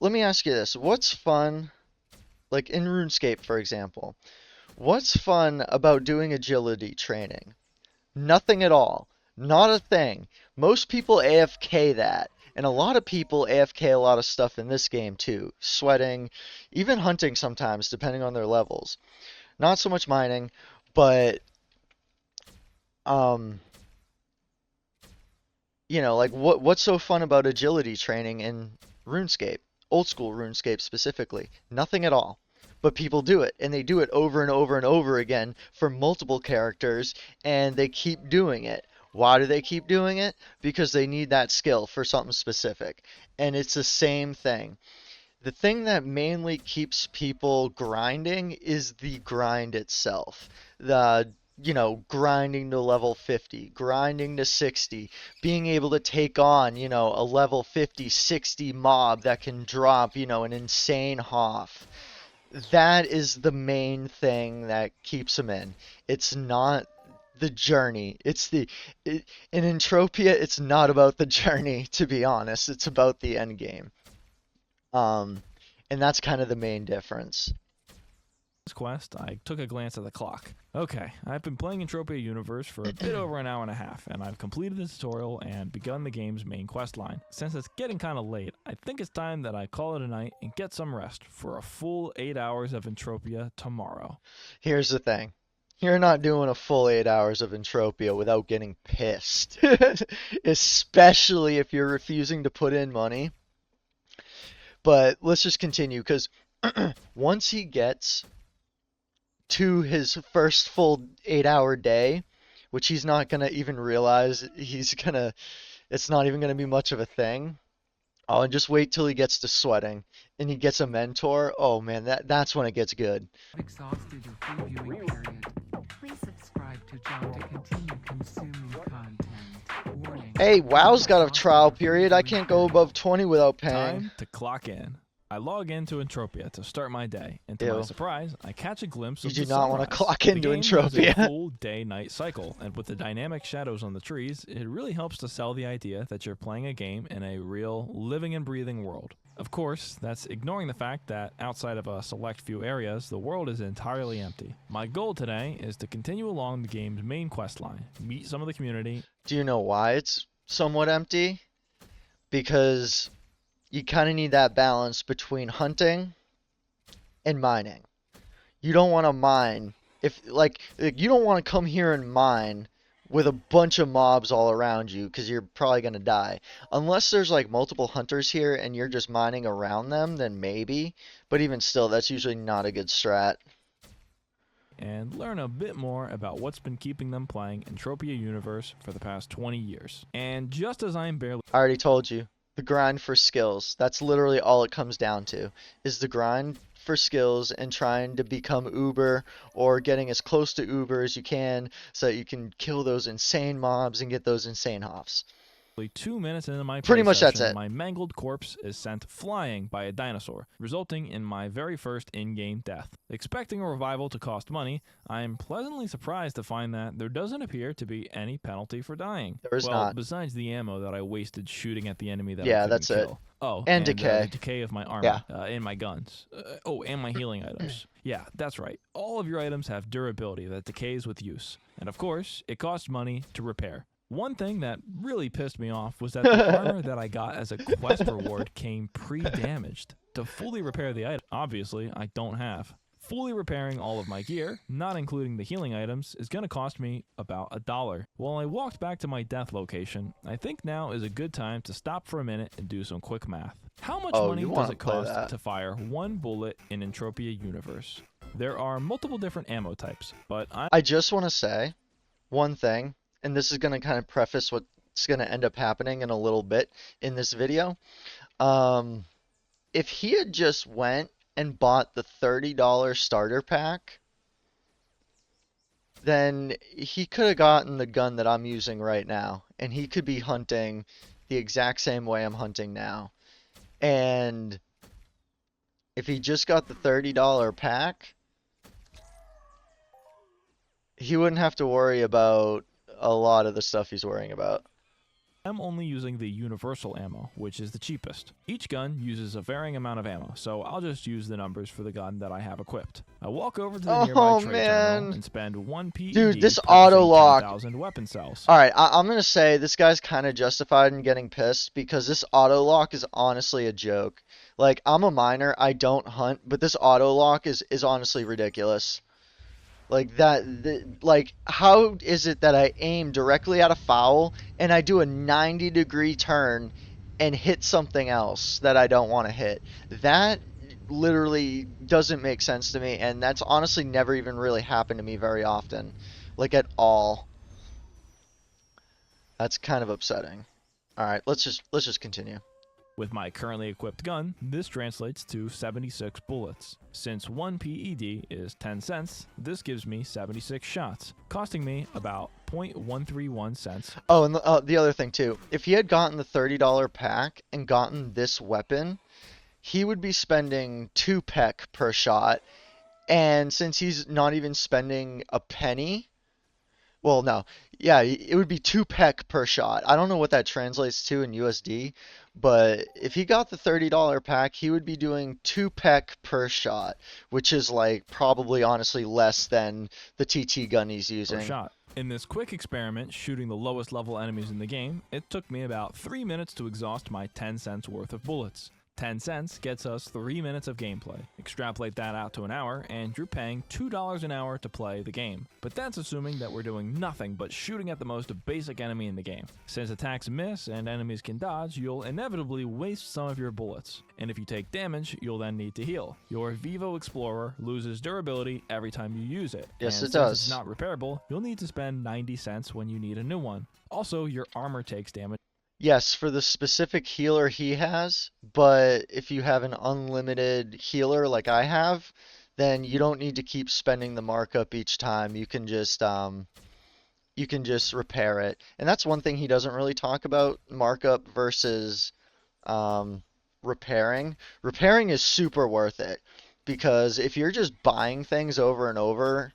let me ask you this. What's fun, like in RuneScape, for example, what's fun about doing agility training? Nothing at all. Not a thing. Most people AFK that. And a lot of people AFK a lot of stuff in this game too. Sweating, even hunting sometimes, depending on their levels. Not so much mining, but you know, like what's so fun about agility training in RuneScape? Old school RuneScape specifically. Nothing at all. But people do it, and they do it over and over and over again for multiple characters, and they keep doing it. Why do they keep doing it? Because they need that skill for something specific. And it's the same thing. The thing that mainly keeps people grinding is the grind itself. The, you know, grinding to level 50, grinding to 60, being able to take on, you know, a level 50, 60 mob that can drop, you know, an insane Hoff. That is the main thing that keeps them in. It's not the journey. In Entropia, it's not about the journey, to be honest. It's about the end game. And that's kind of the main difference. quest, I took a glance at the clock. Okay, I've been playing Entropia Universe for a bit over an hour and a half, and I've completed the tutorial and begun the game's main quest line. Since it's getting kinda late, I think it's time that I call it a night and get some rest for a full 8 hours of Entropia tomorrow. Here's the thing. You're not doing a full 8 hours of Entropia without getting pissed. Especially if you're refusing to put in money. But let's just continue, because once he gets to his first full 8-hour day, which he's not going to even realize it's not even going to be much of a thing. Oh, and just wait till he gets to sweating and he gets a mentor. Oh man, that's when it gets good. Exhausted your free viewing period. Please subscribe to Jauwn to continue consuming content. Warning. Hey, WoW's got a trial period. I can't go above 20 without paying. Time to clock in. I log into Entropia to start my day, and to my Ew. surprise, I catch a glimpse of You the do not want to sunrise. clock The into game has Entropia. a full day-night cycle, and with the dynamic shadows on the trees, it really helps to sell the idea that you're playing a game in a real, living and breathing world. Of course, that's ignoring the fact that outside of a select few areas, the world is entirely empty. My goal today is to continue along the game's main quest line, meet some of the community. Do you know why it's somewhat empty? Because you kind of need that balance between hunting and mining. You don't want to mine if you don't want to come here and mine with a bunch of mobs all around you, because you're probably going to die. Unless there's like multiple hunters here and you're just mining around them, then maybe. But even still, that's usually not a good strat. And learn a bit more about what's been keeping them playing Entropia Universe for the past 20 years. And just as I'm barely I already told you. The grind for skills. That's literally all it comes down to. Is the grind for skills and trying to become Uber, or getting as close to Uber as you can so that you can kill those insane mobs and get those insane hops. 2 minutes into my Pretty play much that's session, it. my mangled corpse is sent flying by a dinosaur, resulting in my very first in-game death. Expecting a revival to cost money, I am pleasantly surprised to find that there doesn't appear to be any penalty for dying. There is well, not. besides the ammo that I wasted shooting at the enemy that I Yeah, couldn't that's it. kill. Oh, And the decay. decay of my armor, and my guns. And my healing items. Yeah, that's right. All of your items have durability that decays with use. And of course, it costs money to repair. One thing that really pissed me off was that the armor that I got as a quest reward came pre-damaged. To fully repair the item, obviously, I don't have. Fully repairing all of my gear, not including the healing items, is going to cost me about $1. While I walked back to my death location, I think now is a good time to stop for a minute and do some quick math. How much Oh, money you does wanna it play cost that. to fire one bullet in Entropia Universe? There are multiple different ammo types, but I just want to say one thing, and this is going to kind of preface what's going to end up happening in a little bit in this video. If he had just went and bought the $30 starter pack, then he could have gotten the gun that I'm using right now, and he could be hunting the exact same way I'm hunting now. And if he just got the $30 pack, he wouldn't have to worry about a lot of the stuff he's worrying about. I'm only using the universal ammo, which is the cheapest. Each gun uses a varying amount of ammo, so I'll just use the numbers for the gun that I have equipped. I walk over to the nearby Oh, trade man. terminal and spend 1 PED Dude, this purchasing auto-lock. 10,000 weapon cells. Alright, I'm gonna say this guy's kind of justified in getting pissed, because this auto lock is honestly a joke. Like, I'm a miner, I don't hunt, but this auto lock is honestly ridiculous. Like, like, how is it that I aim directly at a foul and I do a 90-degree turn and hit something else that I don't want to hit? That literally doesn't make sense to me, and that's honestly never even really happened to me very often. Like, at all. That's kind of upsetting. Alright, let's just continue. With my currently equipped gun, this translates to 76 bullets. Since 1 PED is 10 cents, this gives me 76 shots, costing me about 0.131 cents. Oh, and the other thing too, if he had gotten the $30 pack and gotten this weapon, he would be spending 2 pek per shot, and since he's not even spending a penny, Well, no. Yeah, it would be 2 pek per shot. I don't know what that translates to in USD, but if he got the $30 pack, he would be doing 2 pek per shot, which is like probably honestly less than the TT gun he's per using. shot. In this quick experiment shooting the lowest level enemies in the game, it took me about 3 minutes to exhaust my 10 cents worth of bullets. 10 cents gets us 3 minutes of gameplay. Extrapolate that out to an hour, and you're paying $2 an hour to play the game. But that's assuming that we're doing nothing but shooting at the most basic enemy in the game. Since attacks miss and enemies can dodge, you'll inevitably waste some of your bullets. And if you take damage, you'll then need to heal. Your Vivo Explorer loses durability every time you use it. Yes, and it since does. it's not repairable, you'll need to spend 90 cents when you need a new one. Also, your armor takes damage. Yes, for the specific healer he has, but if you have an unlimited healer like I have, then you don't need to keep spending the markup each time. You can just repair it. And that's one thing he doesn't really talk about, markup versus repairing. Repairing is super worth it because if you're just buying things over and over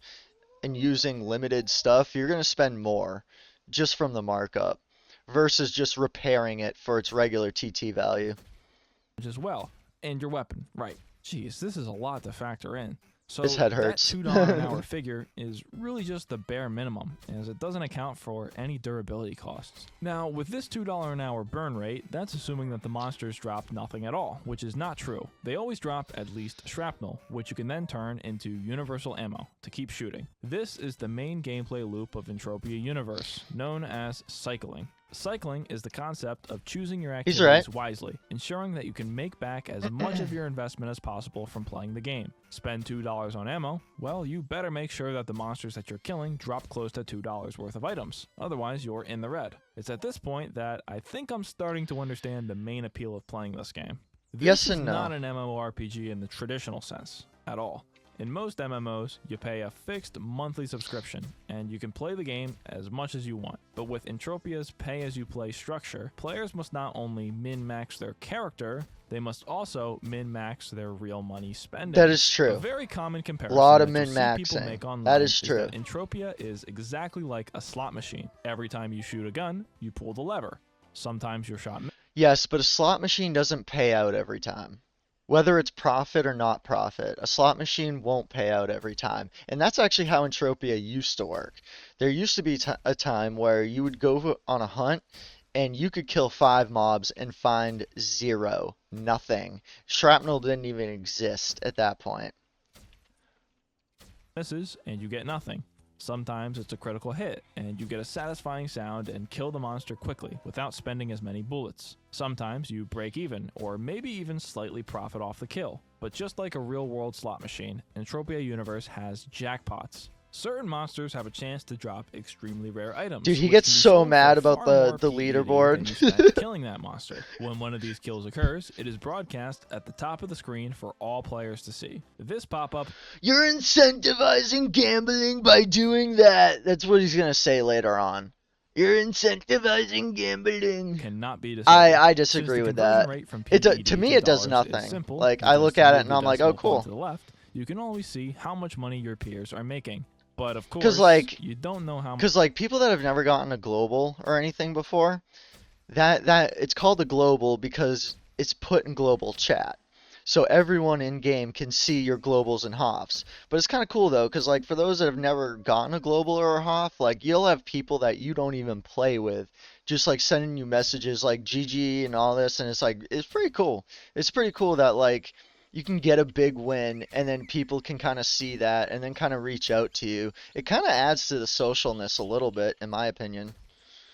and using limited stuff, you're going to spend more just from the markup versus just repairing it for its regular TT value. As well, and your weapon. Right. Jeez, this is a lot to factor in. So His head hurts. that $2 an hour figure is really just the bare minimum, as it doesn't account for any durability costs. Now, with this $2 an hour burn rate, that's assuming that the monsters drop nothing at all, which is not true. They always drop at least shrapnel, which you can then turn into universal ammo to keep shooting. This is the main gameplay loop of Entropia Universe, known as cycling. Cycling is the concept of choosing your He's activities right. wisely, ensuring that you can make back as much of your investment as possible from playing the game. Spend $2 on ammo? Well, you better make sure that the monsters that you're killing drop close to $2 worth of items. Otherwise, you're in the red. It's at this point that I think I'm starting to understand the main appeal of playing this game. This Yes is and no. not an MMORPG in the traditional sense at all. In most MMOs, you pay a fixed monthly subscription, and you can play the game as much as you want. But with Entropia's pay-as-you-play structure, players must not only min-max their character, they must also min-max their real money spending. That is A true. very common comparison Lot of that you'll see people min-maxing. make online That is true. that Entropia is exactly like a slot machine. Every time you shoot a gun, you pull the lever. Sometimes your shot Yes, but a slot machine doesn't pay out every time. Whether it's profit or not profit, a slot machine won't pay out every time. And that's actually how Entropia used to work. There used to be a time where you would go on a hunt and you could kill 5 mobs and find 0, nothing. Shrapnel didn't even exist at that point. misses and you get nothing. Sometimes it's a critical hit, and you get a satisfying sound and kill the monster quickly without spending as many bullets. Sometimes you break even, or maybe even slightly profit off the kill. But just like a real-world slot machine, Entropia Universe has jackpots. Certain monsters have a chance to drop extremely rare items. Dude, he which gets can be so sold mad for about far more the PED leaderboard. than you spent killing that monster. When one of these kills occurs, it is broadcast at the top of the screen for all players to see. This pop-up You're incentivizing gambling by doing that. That's what he's gonna say later on. You're incentivizing gambling. cannot be disabled. I Since disagree the with conversion that. rate from It PED to me to it does dollars is nothing. simple, Like I because look to at it move and the I'm like, decimal oh cool. point to the left, you can always see how much money your peers are making. But of course, 'Cause, like- you don't know how much. Because like people that have never gotten a global or anything before, that it's called a global because it's put in global chat. So everyone in game can see your globals and hoffs. But it's kind of cool though, because like for those that have never gotten a global or a hoff, like you'll have people that you don't even play with, just like sending you messages like GG and all this, and it's like it's pretty cool. It's pretty cool that like you can get a big win and then people can kind of see that and then kind of reach out to you. It kind of adds to the socialness a little bit, in my opinion.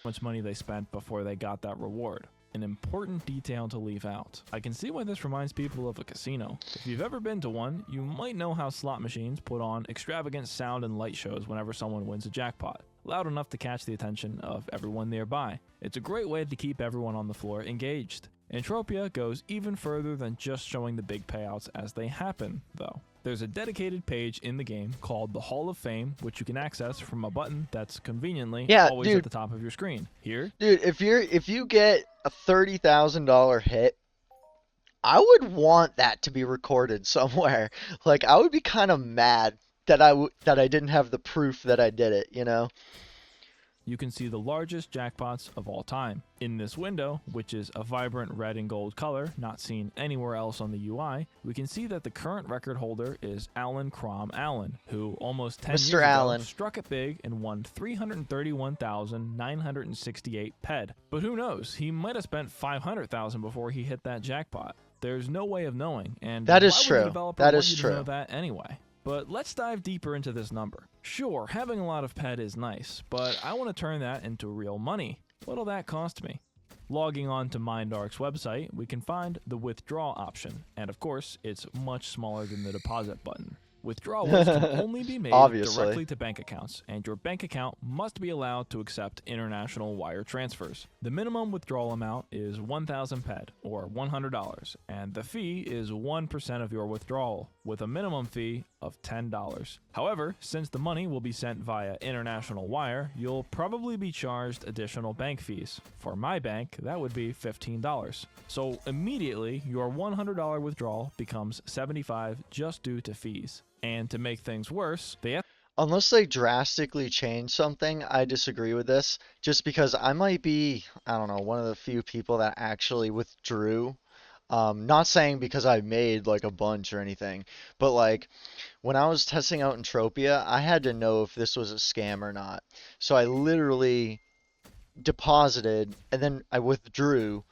much money they spent before they got that reward. An important detail to leave out. I can see why this reminds people of a casino. If you've ever been to one, you might know how slot machines put on extravagant sound and light shows whenever someone wins a jackpot, loud enough to catch the attention of everyone nearby. It's a great way to keep everyone on the floor engaged. Entropia goes even further than just showing the big payouts as they happen, though. There's a dedicated page in the game called the Hall of Fame, which you can access from a button that's conveniently always dude. at the top of your screen. Here, Dude, if you get a $30,000 hit, I would want that to be recorded somewhere. Like I would be kind of mad that I didn't have the proof that I did it, you know? you can see the largest jackpots of all time. In this window, which is a vibrant red and gold color not seen anywhere else on the UI, we can see that the current record holder is Alan Crom Allen, who almost 10 Mr. years Allen. ago struck it big and won 331,968 PED. But who knows, he might have spent 500,000 before he hit that jackpot. There's no way of knowing, and That is why would true. the developer That want is you to true. know that anyway? But let's dive deeper into this number. Sure, having a lot of PED is nice, but I want to turn that into real money. What'll that cost me? Logging on to MindArc's website, we can find the withdraw option, and of course, it's much smaller than the deposit button. Withdrawals can only be made Obviously. directly to bank accounts, and your bank account must be allowed to accept international wire transfers. The minimum withdrawal amount is 1,000 PED, or $100, and the fee is 1% of your withdrawal, with a minimum fee of $10. However, since the money will be sent via international wire, you'll probably be charged additional bank fees. For my bank, that would be $15. So immediately, your $100 withdrawal becomes $75 just due to fees. And to make things worse, they Unless they drastically change something, I disagree with this. Just because I might be, I don't know, one of the few people that actually withdrew. Not saying because I made like a bunch or anything, but like when I was testing out Entropia, I had to know if this was a scam or not. So I literally deposited and then I withdrew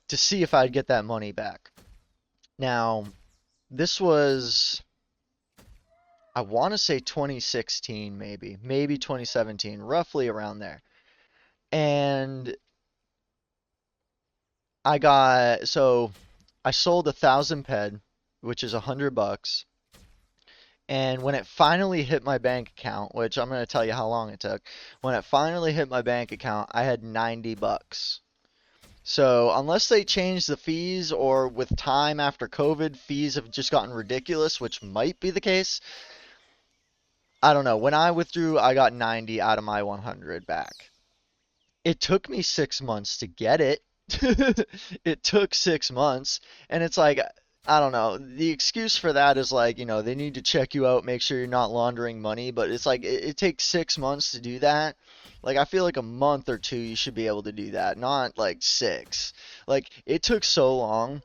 to see if I'd get that money back. Now, this was, I want to say 2016 maybe 2017, roughly around there. And so I sold 1,000 PED, which is $100. And when it finally hit my bank account, which I'm going to tell you how long it took, when it finally hit my bank account, I had $90. So unless they change the fees, or with time after COVID, fees have just gotten ridiculous, which might be the case. I don't know. When I withdrew, I got 90 out of my 100 back. It took me 6 months to get it. It took 6 months, and it's like, I don't know. The excuse for that is like, they need to check you out, make sure you're not laundering money, but it's like it takes 6 months to do that. Like, I feel like a month or two you should be able to do that, not like 6. Like, it took so long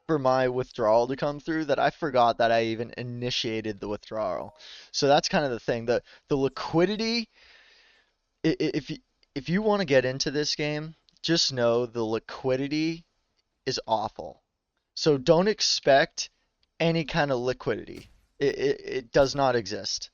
for my withdrawal to come through that I forgot that I even initiated the withdrawal. So that's kind of the thing. The liquidity, if you want to get into this game, just know the liquidity is awful. So don't expect any kind of liquidity. It does not exist.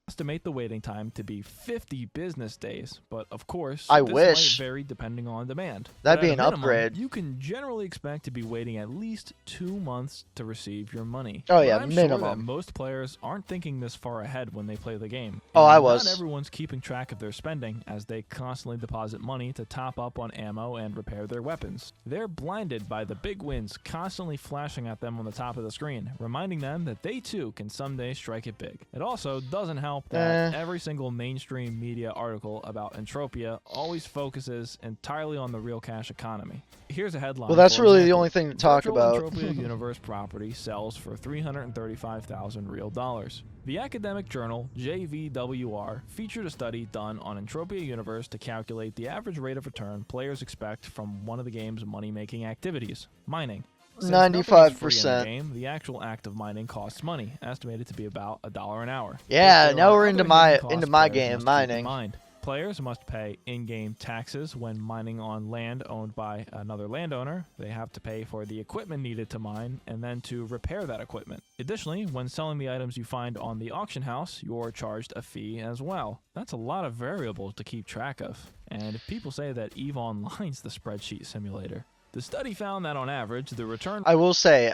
estimate the waiting time to be 50 business days, but of course, I this wish. might vary depending on demand. That'd But be at an a minimum, upgrade. You can generally expect to be waiting at least 2 months to receive your money. Oh, But yeah, I'm sure that minimum. most players aren't thinking this far ahead when they play the game. Oh, I And was. Not everyone's keeping track of their spending, as they constantly deposit money to top up on ammo and repair their weapons. They're blinded by the big wins constantly flashing at them on the top of the screen, reminding them that they too can someday strike it big. It also doesn't help that every single mainstream media article about Entropia always focuses entirely on the real cash economy. Here's a headline. Well, that's for really the example. only thing to talk Virtual about. Entropia Universe property sells for $335,000 real dollars. The academic journal JVWR featured a study done on Entropia Universe to calculate the average rate of return players expect from one of the game's money-making activities, mining. Since nothing is free in the 95%. game, the actual act of mining costs money, estimated to be about $1 an hour. Yeah, But there now are we're other into hidden my costs into my players game, must keep in mining. mind. Players must pay in-game taxes when mining on land owned by another landowner. They have to pay for the equipment needed to mine and then to repair that equipment. Additionally, when selling the items you find on the auction house, you're charged a fee as well. That's a lot of variables to keep track of. And if people say that EVE Online's the spreadsheet simulator, the study found that on average, the return I will say,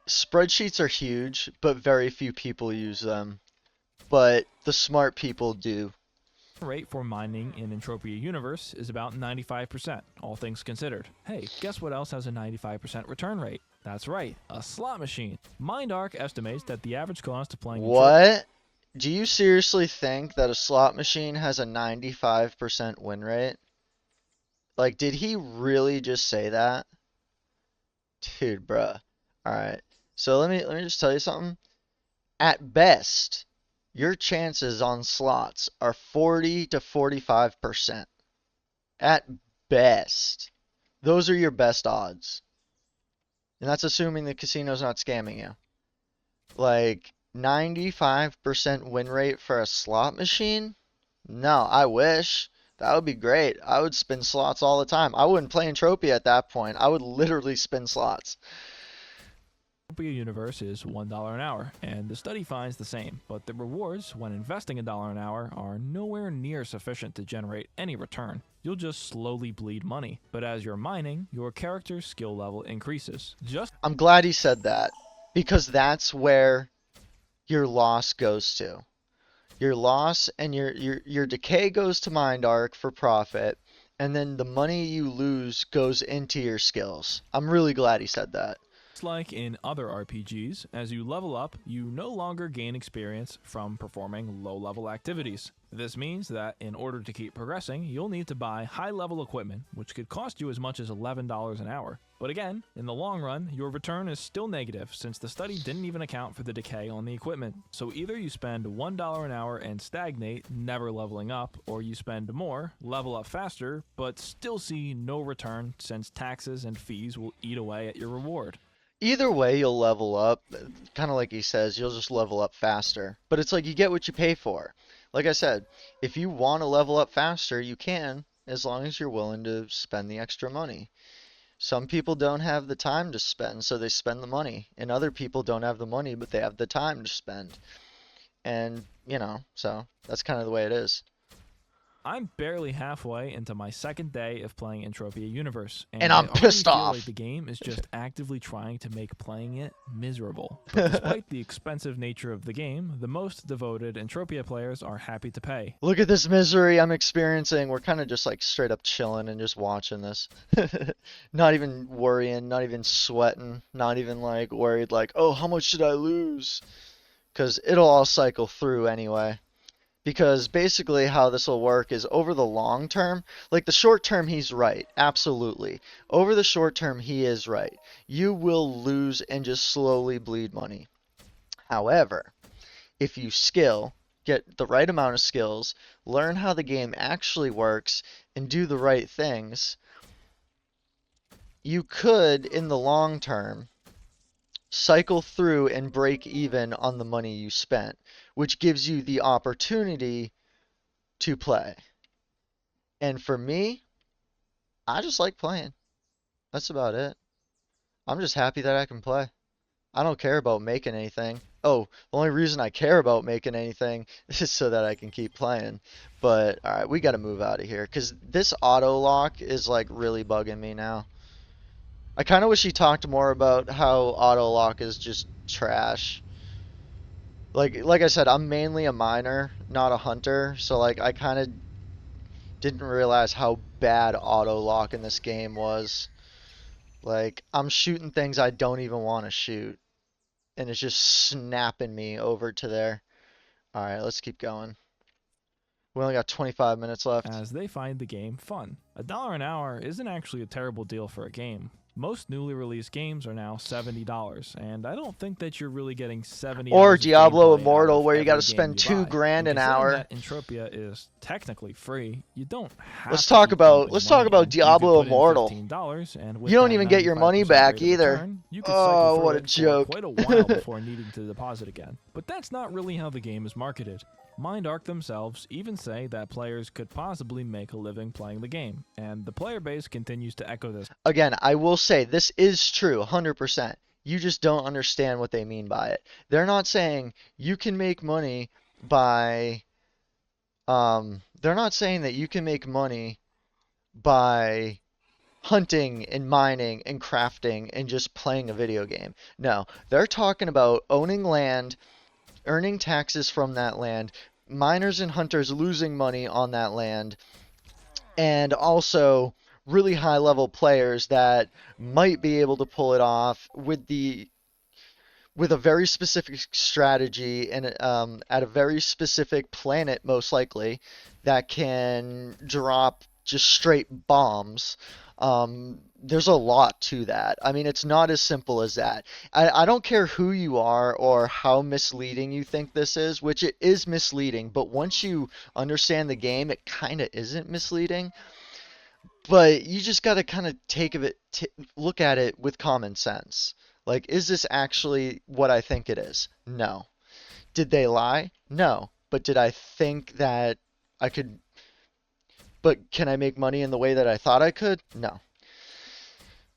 spreadsheets are huge, but very few people use them. But the smart people do. rate for mining in Entropia Universe is about 95%, all things considered. Hey, guess what else has a 95% return rate? That's right, a slot machine. MindArc estimates that the average cost of playing What? Do you seriously think that a slot machine has a 95% win rate? Like, did he really just say that? Dude, bruh. Alright. So let me just tell you something. At best, your chances on slots are 40 to 45% at best. Those are your best odds. And that's assuming the casino's not scamming you. Like 95% win rate for a slot machine? No, I wish. That would be great. I would spin slots all the time. I wouldn't play Entropia at that point. I would literally spin slots. Entropia Universe is $1 an hour, and the study finds the same, but the rewards when investing $1 an hour are nowhere near sufficient to generate any return. You'll just slowly bleed money, but as you're mining, your character's skill level increases. I'm glad he said that, because that's where your loss goes to. Your loss and your decay goes to Mind Arc for profit, and then the money you lose goes into your skills. I'm really glad he said that. Just like in other RPGs, as you level up, you no longer gain experience from performing low-level activities. This means that in order to keep progressing, you'll need to buy high-level equipment, which could cost you as much as $11 an hour. But again, in the long run, your return is still negative since the study didn't even account for the decay on the equipment. So either you spend $1 an hour and stagnate, never leveling up, or you spend more, level up faster, but still see no return since taxes and fees will eat away at your reward. Either way, you'll level up. Kind of like he says, you'll just level up faster. But it's like you get what you pay for. Like I said, if you want to level up faster, you can, as long as you're willing to spend the extra money. Some people don't have the time to spend, so they spend the money. And other people don't have the money, but they have the time to spend. And, you know, so that's kind of the way it is. I'm barely halfway into my second day of playing Entropia Universe, And I'm I already pissed feel off. like the game is just actively trying to make playing it miserable. But despite the expensive nature of the game, the most devoted Entropia players are happy to pay. Look at this misery I'm experiencing. We're kind of just like straight up chilling and just watching this. Not even worrying, not even sweating, not even like worried like, oh, how much did I lose? Because it'll all cycle through anyway. Because basically how this will work is over the long term, like the short term he's right, absolutely. Over the short term he is right. You will lose and just slowly bleed money. However, if you skill, get the right amount of skills, learn how the game actually works, and do the right things, you could, in the long term, cycle through and break even on the money you spent, which gives you the opportunity to play. And for me, I just like playing. That's about it. I'm just happy that I can play. I don't care about making anything. Oh, the only reason I care about making anything is so that I can keep playing. But, alright, we gotta move out of here, because this auto lock is like really bugging me now. I kind of wish he talked more about how auto lock is just trash. Like I said, I'm mainly a miner, not a hunter, so like I kind of didn't realize how bad auto lock in this game was. Like I'm shooting things I don't even want to shoot, and it's just snapping me over to there. All right, let's keep going. We only got 25 minutes left. As they find the game fun. $1 an hour isn't actually a terrible deal for a game. Most newly released games are now $70, and I don't think that you're really getting 70 Or hours of Diablo gameplay Immortal, out of where you every got to game spend you buy. $2,000 And an considering hour. that Entropia is technically free, you don't have Let's to talk keep about pumping let's talk money about in. You could Diablo put in Immortal. $15, and with You don't that even get your money 95% back rate of either. return, you could Oh, cycle through what a it joke. for quite a while before needing to deposit again. But that's not really how the game is marketed. Mind Arc themselves even say that players could possibly make a living playing the game, and the player base continues to echo this. Again, I will say this is true, 100%. You just don't understand what they mean by it. They're not saying you can make money by they're not saying that you can make money by hunting and mining and crafting and just playing a video game. No, they're talking about owning land, earning taxes from that land, miners and hunters losing money on that land, and also really high level players that might be able to pull it off with a very specific strategy and at a very specific planet most likely that can drop just straight bombs. There's a lot to that. I mean, it's not as simple as that. I don't care who you are or how misleading you think this is, which it is misleading, but once you understand the game, it kind of isn't misleading. But you just got to kind of look at it with common sense. Like, is this actually what I think it is? No. Did they lie? No. But did I think that I could, but can I make money in the way that I thought I could? No.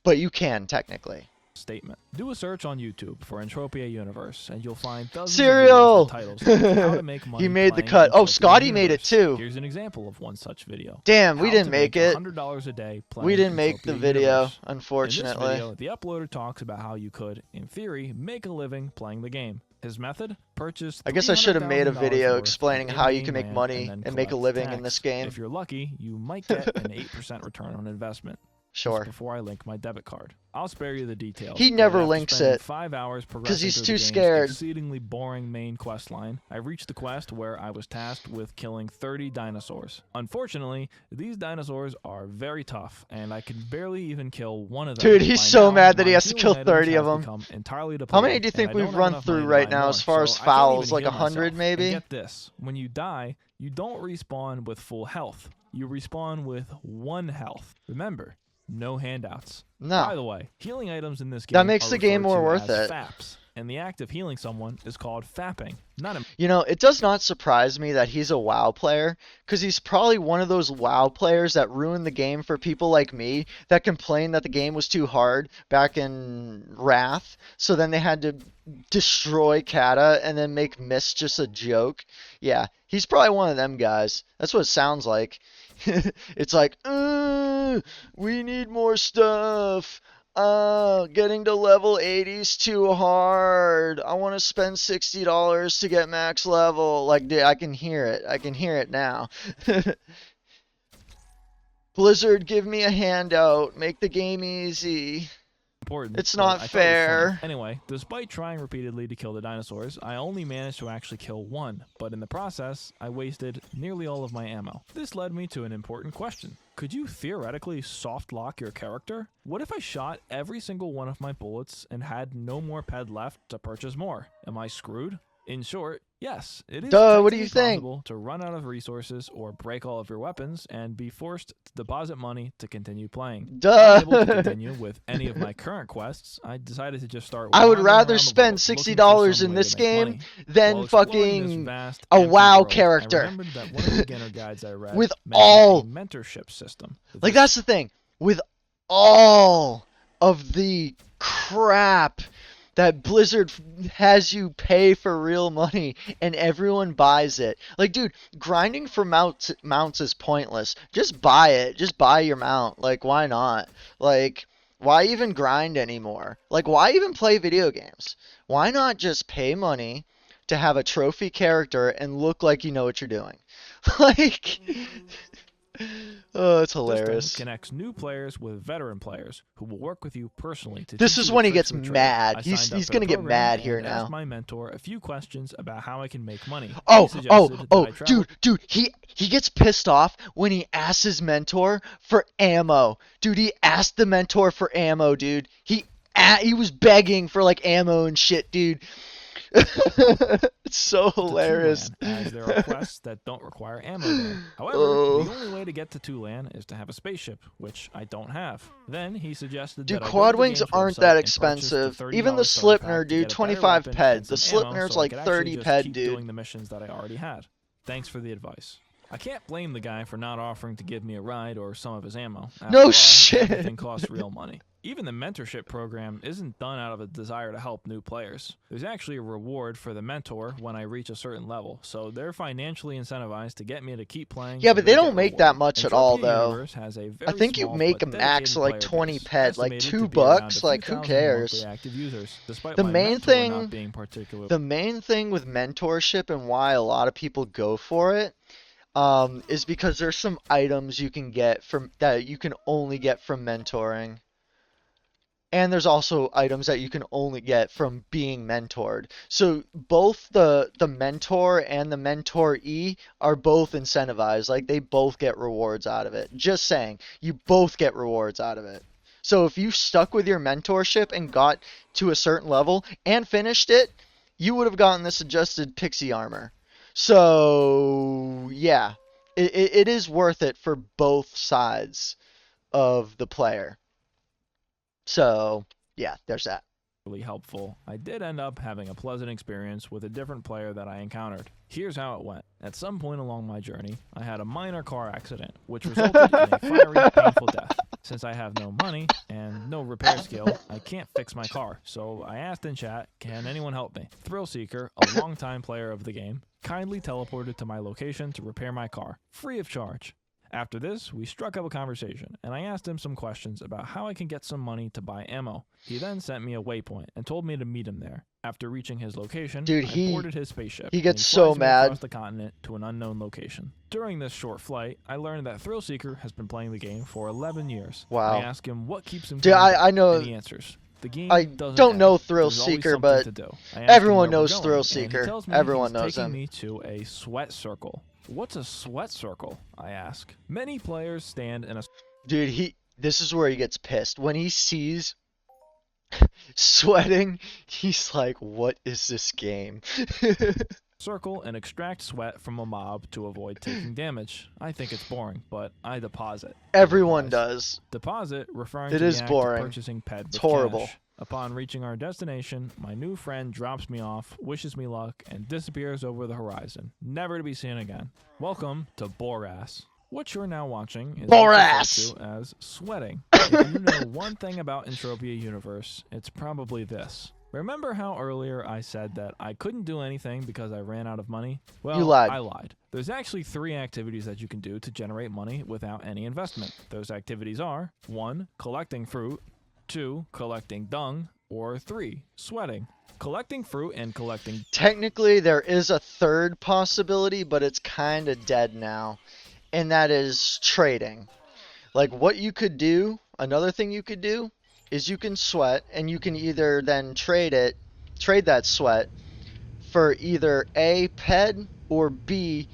But you can, technically. Statement. Do a search on YouTube for Entropia Universe, and you'll find dozens Cereal! of videos with titles like How to Make Money He made the Playing cut. Oh, Entropia Scotty made it Universe. too. Here's an example of one such video. Damn, we How didn't to make it. $100 a day playing We didn't make Entropia the video, Universe. unfortunately. In this video, the uploader talks about how you could, in theory, make a living playing the game. His method? Purchase I guess I should have made a $300,000 video worth explaining of how you in-game can make land money then and make a collect living tax. in this game. If you're lucky, you might get an 8% return on investment. Sure. Just before I link my debit card. I'll spare you the details. He but never after links spending it, 5 hours 'cause he's progressing through too the game's scared. exceedingly boring main quest line, I reached the quest where I was tasked with killing 30 dinosaurs. Unfortunately, these dinosaurs are very tough, and I can barely even kill one of them. Dude, he's By so now, mad that he my has to healing kill items 30 of have them. become entirely How many depleted, do you think and I we've don't run have enough through money to right buy now more, as far as so I can't fouls? even Like heal 100 myself. maybe? And get this, when you die, you don't respawn with full health. You respawn with 1 health. Remember, no handouts. By No. the way, healing items in this game That makes are the game referred more to worth as it. faps, and the act of healing someone is called fapping. Not a You know, it does not surprise me that he's a WoW player, because he's probably one of those WoW players that ruined the game for people like me that complained that the game was too hard back in Wrath, so then they had to destroy Kata and then make Mist just a joke. Yeah, he's probably one of them guys. That's what it sounds like. It's like, we need more stuff. Getting to level 80's too hard. I want to spend $60 to get max level. Like, dude, I can hear it. I can hear it now. Blizzard, give me a handout. Make the game easy. important. It's but not I thought it was fair. funny. Anyway, despite trying repeatedly to kill the dinosaurs, I only managed to actually kill 1, but in the process, I wasted nearly all of my ammo. This led me to an important question. Could you theoretically soft lock your character? What if I shot every single one of my bullets and had no more ped left to purchase more? Am I screwed? In short, yes, it is Duh, what do you technically think? possible to run out of resources or break all of your weapons and be forced to deposit money to continue playing. Duh. Unable to continue with any of my current quests, I decided to just start I would wandering rather around the spend world looking for $60 some in way this to make game money. than While exploring this fucking vast, a empty WoW world, character. I remembered that one of the beginner guides I read With mentioned all- a mentorship system. Like, that's the thing. With all of the crap that Blizzard has you pay for real money and everyone buys it. Like, dude, grinding for mounts is pointless. Just buy it. Just buy your mount. Like, why not? Like, why even grind anymore? Like, why even play video games? Why not just pay money to have a trophy character and look like you know what you're doing? Like, oh, it's hilarious. System connects new players with veteran players who will work with you personally to This teach is you when he tricks gets of trade. mad. I He's signed up for gonna the get program mad here and asked now. my mentor a few questions about how I can make money. He Oh, suggested that I travel dude, he gets pissed off when he asks his mentor for ammo. Dude, he asked the mentor for ammo, dude. He was begging for like ammo and shit, dude. It's so to hilarious. Tulan, as there are quests that don't require ammo there. However, Oh. the only way to get to Tulan is to have a spaceship, which I don't have. Then he suggested Dude, that I go quad to the wings game's aren't website that and purchase expensive. $30 Even the starter pack Slipner, to dude, get a better 25 weapon ped. and The some ammo Slipner's so I like could actually 30 just ped, keep dude. doing the missions that I already had. Thanks for the advice. I can't blame the guy for not offering to give me a ride or some of his ammo. After No all, shit. Everything costs real money. Even the mentorship program isn't done out of a desire to help new players. There's actually a reward for the mentor when I reach a certain level, so they're financially incentivized to get me to keep playing. Yeah, so but they get don't make that rewarded. much at all, Entropia though. Universe has a I very think you small make but a max dedicated like player 20 base, ped, like estimated $2 to be around a like few who thousand cares? monthly active users, despite The my main mentor thing- not being particularly The main thing with mentorship and why a lot of people go for it is because there's some items you can get from that you can only get from mentoring. And there's also items that you can only get from being mentored. So both the mentor and the mentoree are both incentivized. Like they both get rewards out of it. Just saying, you both get rewards out of it. So if you stuck with your mentorship and got to a certain level and finished it, you would have gotten this adjusted pixie armor. So yeah, it is worth it for both sides of the player. So, yeah, there's that. really helpful, I did end up having a pleasant experience with a different player that I encountered. Here's how it went. At some point along my journey, I had a minor car accident, which resulted in a fiery, painful death. Since I have no money and no repair skill, I can't fix my car, so I asked in chat, can anyone help me? Thrillseeker, a longtime player of the game, kindly teleported to my location to repair my car, free of charge. After this, we struck up a conversation, and I asked him some questions about how I can get some money to buy ammo. He then sent me a waypoint and told me to meet him there. After reaching his location, Dude, I boarded his spaceship. he and gets flies so me mad. across the continent to an unknown location. During this short flight, I learned that Thrillseeker has been playing the game for 11 years. Wow. I ask him what keeps him Dude, coming I back, know. and he answers, the game I doesn't don't know end. There's always Thrillseeker, something but to do. I ask him everyone where we're knows going, and Thrillseeker. he tells me Everyone he's knows taking him. me to a sweat circle. What's a sweat circle? I ask. Many players stand in a Dude, this is where he gets pissed. When he sees sweating, he's like, what is this game? circle and extract sweat from a mob to avoid taking damage. I think it's boring, but I deposit. He Everyone replies. does. Deposit, referring It to is the act boring. of purchasing ped with horrible. cash. Upon reaching our destination, my new friend drops me off, wishes me luck, and disappears over the horizon, never to be seen again. Welcome to Borass. What you're now watching is Borass! referred to as sweating. If you know one thing about Entropia Universe, it's probably this. Remember how earlier I said that I couldn't do anything because I ran out of money? Well, You lied. I lied. There's actually 3 activities that you can do to generate money without any investment. Those activities are 1. Collecting fruit, 2. Collecting dung, or 3. Sweating. Collecting fruit and collecting Technically, there is a third possibility, but it's kind of dead now. And that is trading. Like, what you could do, another thing you could do, is you can sweat, and you can either then trade that sweat for either A, ped, or B,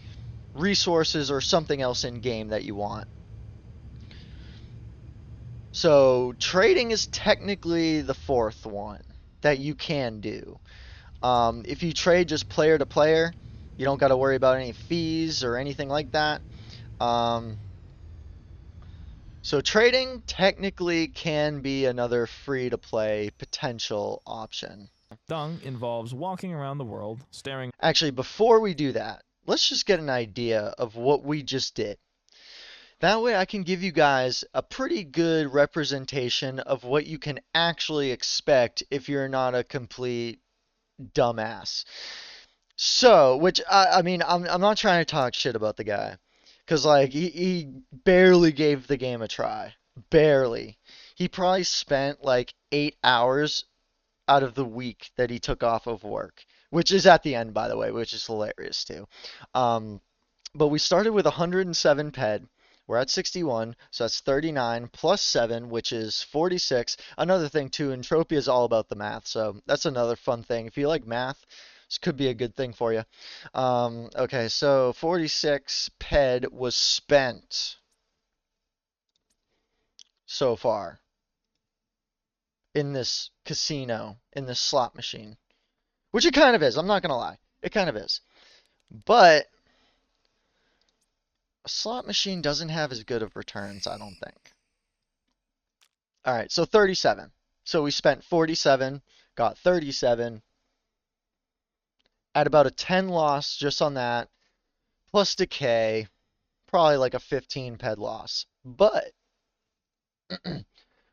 resources or something else in game that you want. So trading is technically the fourth one that you can do. If you trade just player to player, you don't got to worry about any fees or anything like that. So trading technically can be another free-to-play potential option. dung involves walking around the world, staring Actually, before we do that, let's just get an idea of what we just did. That way I can give you guys a pretty good representation of what you can actually expect if you're not a complete dumbass. So, which, I mean, I'm not trying to talk shit about the guy. Because, like, he barely gave the game a try. Barely. He probably spent, like, 8 hours out of the week that he took off of work. Which is at the end, by the way, which is hilarious, too. But we started with 107 ped. We're at 61, so that's 39 plus 7, which is 46. Another thing, too, Entropia is all about the math, so that's another fun thing. If you like math, this could be a good thing for you. Okay, so 46 ped was spent so far in this casino, in this slot machine. Which it kind of is, I'm not going to lie. It kind of is. But a slot machine doesn't have as good of returns, I don't think. Alright, so 37. So we spent 47, got 37. At about a 10 loss just on that, plus decay, probably like a 15 ped loss. But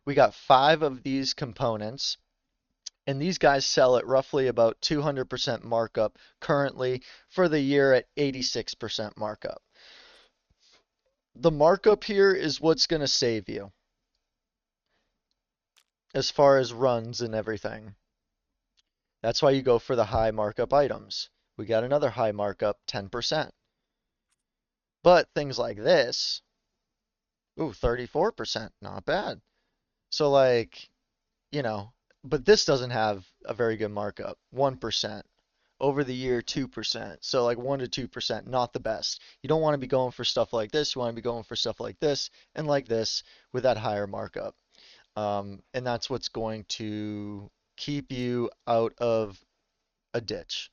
we got 5 of these components, and these guys sell at roughly about 200% markup currently for the year at 86% markup. The markup here is what's going to save you as far as runs and everything. That's why you go for the high markup items. We got another high markup, 10%. But things like this, ooh, 34%, not bad. So like, you know, but this doesn't have a very good markup. 1%. Over the year, 2%. So like 1 to 2%, not the best. You don't want to be going for stuff like this. You want to be going for stuff like this and like this with that higher markup. And that's what's going to keep you out of a ditch.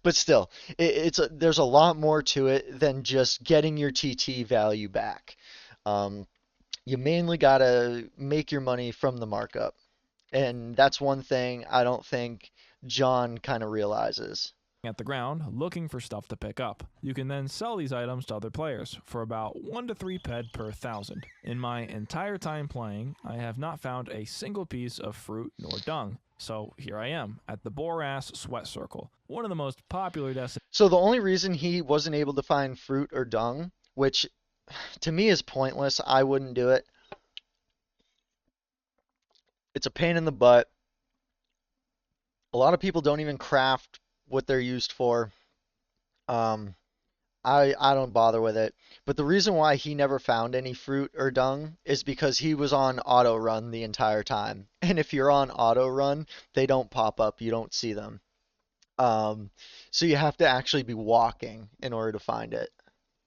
But still, there's a lot more to it than just getting your TT value back. You mainly gotta make your money from the markup, and that's one thing I don't think John kind of realizes. At the ground, looking for stuff to pick up. You can then sell these items to other players for about 1 to 3 ped per 1,000. In my entire time playing, I have not found a single piece of fruit nor dung. So here I am, at the Borass Sweat Circle, one of the most popular destinations. So the only reason he wasn't able to find fruit or dung, which to me is pointless, I wouldn't do it. It's a pain in the butt. A lot of people don't even craft what they're used for. I don't bother with it. But the reason why he never found any fruit or dung is because he was on auto run the entire time. And if you're on auto run, they don't pop up. You don't see them. So you have to actually be walking in order to find it.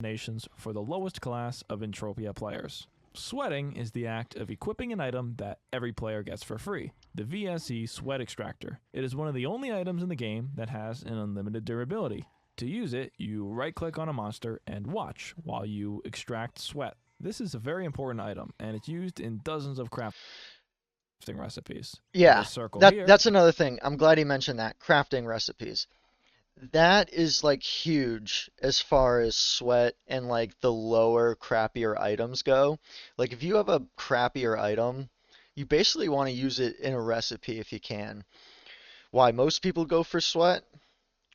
Nations for the lowest class of Entropia players. Sweating is the act of equipping an item that every player gets for free, the VSE Sweat Extractor. It is one of the only items in the game that has an unlimited durability. To use it, you right-click on a monster and watch while you extract sweat. This is a very important item, and it's used in dozens of crafting recipes. Yeah, Circle that's another thing. I'm glad he mentioned that. Crafting recipes. That is like huge as far as sweat and like the lower, crappier items go. Like if you have a crappier item, you basically want to use it in a recipe if you can. Why most people go for sweat?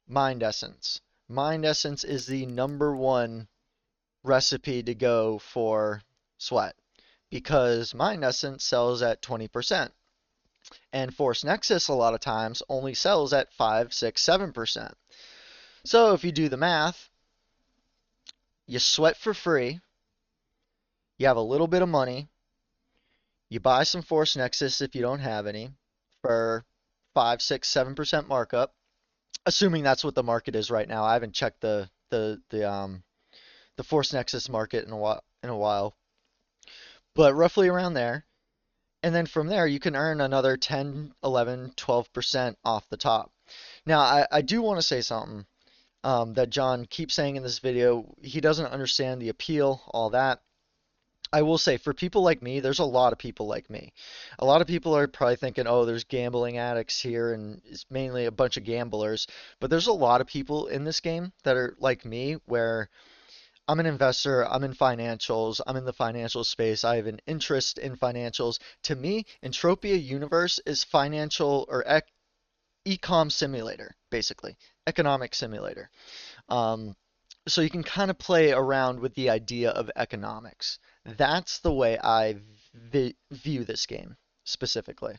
Mind Essence. Mind Essence is the #1 recipe to go for sweat because Mind Essence sells at 20%. And Force Nexus a lot of times only sells at 5, 6, 7%. So if you do the math, you sweat for free, you have a little bit of money, you buy some Force Nexus if you don't have any for 5, 6, 7% markup, assuming that's what the market is right now. I haven't checked the Force Nexus market in a while, but roughly around there. And then from there, you can earn another 10, 11, 12% off the top. Now, I do want to say something that John keeps saying in this video. He doesn't understand the appeal, all that. I will say, for people like me, there's a lot of people like me. A lot of people are probably thinking, oh, there's gambling addicts here, and it's mainly a bunch of gamblers. But there's a lot of people in this game that are like me, where I'm an investor, I'm in financials, I'm in the financial space, I have an interest in financials. To me, Entropia Universe is financial or ecom simulator, basically, economic simulator. So you can kind of play around with the idea of economics. That's the way I view this game, specifically.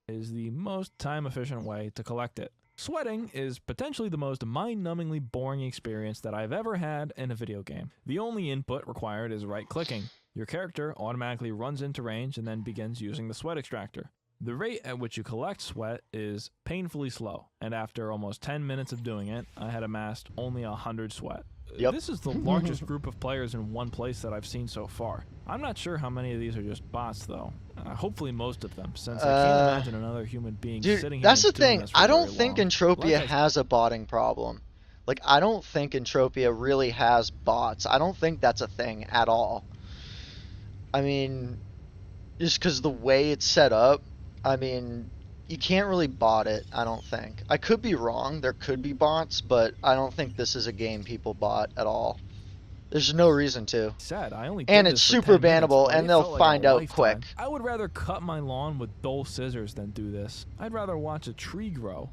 Is the most time-efficient way to collect it. Sweating is potentially the most mind-numbingly boring experience that I've ever had in a video game. The only input required is right-clicking. Your character automatically runs into range and then begins using the sweat extractor. The rate at which you collect sweat is painfully slow, and after almost 10 minutes of doing it, I had amassed only 100 sweat. Yep. This is the largest group of players in one place that I've seen so far. I'm not sure how many of these are just bots, though. Hopefully most of them, since I can't imagine another human being sitting here that's the and doing thing. this for I don't very think long. Entropia has a botting problem. Like, I don't think Entropia really has bots. I don't think that's a thing at all. I mean, just because the way it's set up, I mean, you can't really bot it, I don't think. I could be wrong. There could be bots, but I don't think this is a game people bot at all. There's no reason to. And it's super bannable, and they'll find out quick. I would rather cut my lawn with dull scissors than do this. I'd rather watch a tree grow.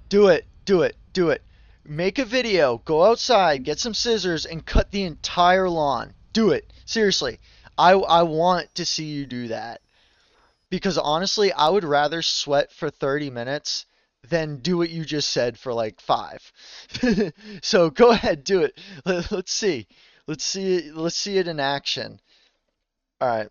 Do it. Do it. Do it. Make a video. Go outside, get some scissors, and cut the entire lawn. Do it. Seriously. I want to see you do that. Because honestly, I would rather sweat for 30 minutes than do what you just said for like 5. So go ahead, do it. Let's see. Let's see it in action. All right.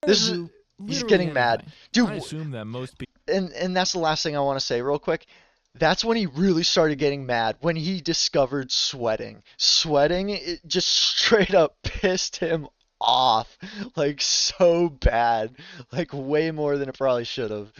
This is Do he's literally getting mad. anything. Dude, I assume that most people. and that's the last thing I want to say real quick. That's when he really started getting mad, when he discovered sweating. Sweating, it just straight up pissed him off, like so bad, like way more than it probably should have.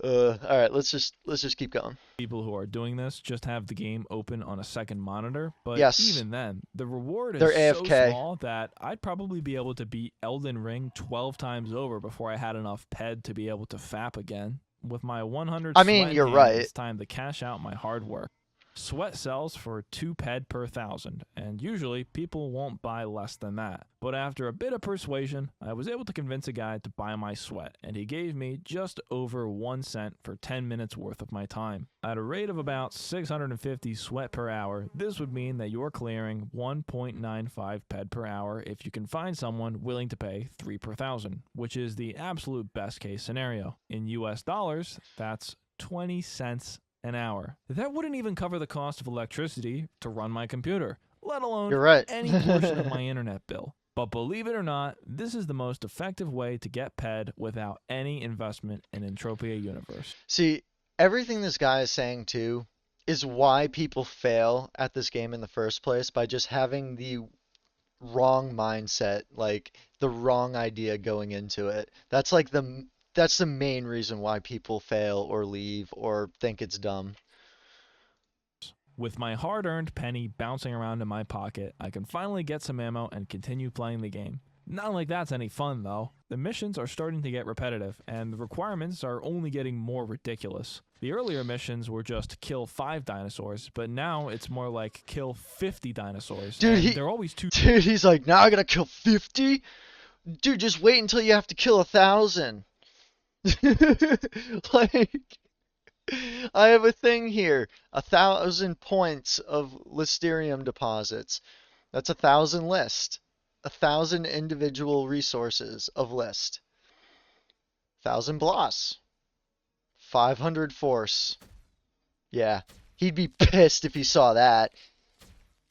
All right, let's just keep going. People who are doing this just have the game open on a second monitor, but Yes. even then, the reward is They're so AFK. small that I'd probably be able to beat Elden Ring 12 times over before I had enough ped to be able to fap again. With my 100 I mean, sweat in you're hand, right. it's time to cash out my hard work. Sweat sells for 2 ped per 1,000, and usually people won't buy less than that. But after a bit of persuasion, I was able to convince a guy to buy my sweat, and he gave me just over 1 cent for 10 minutes worth of my time. At a rate of about 650 sweat per hour, this would mean that you're clearing 1.95 ped per hour if you can find someone willing to pay 3 per 1,000, which is the absolute best case scenario. In US dollars, that's 20 cents an hour. That wouldn't even cover the cost of electricity to run my computer, let alone You're right. any portion of my internet bill. But believe it or not, this is the most effective way to get ped without any investment in Entropia Universe. See, everything this guy is saying too is why people fail at this game in the first place, by just having the wrong mindset, like the wrong idea going into it. That's the main reason why people fail or leave or think it's dumb. With my hard-earned penny bouncing around in my pocket, I can finally get some ammo and continue playing the game. Not like that's any fun, though. The missions are starting to get repetitive, and the requirements are only getting more ridiculous. The earlier missions were just kill 5 dinosaurs, but now it's more like kill 50 dinosaurs. Dude, and they're always too. Dude, he's like, now I gotta kill 50? Dude, just wait until you have to kill 1,000. Like, I have a thing here. 1,000 points of Listerium deposits. That's 1,000 list. 1,000 individual resources of list. 1,000 bloss. 500 force. Yeah, he'd be pissed if he saw that.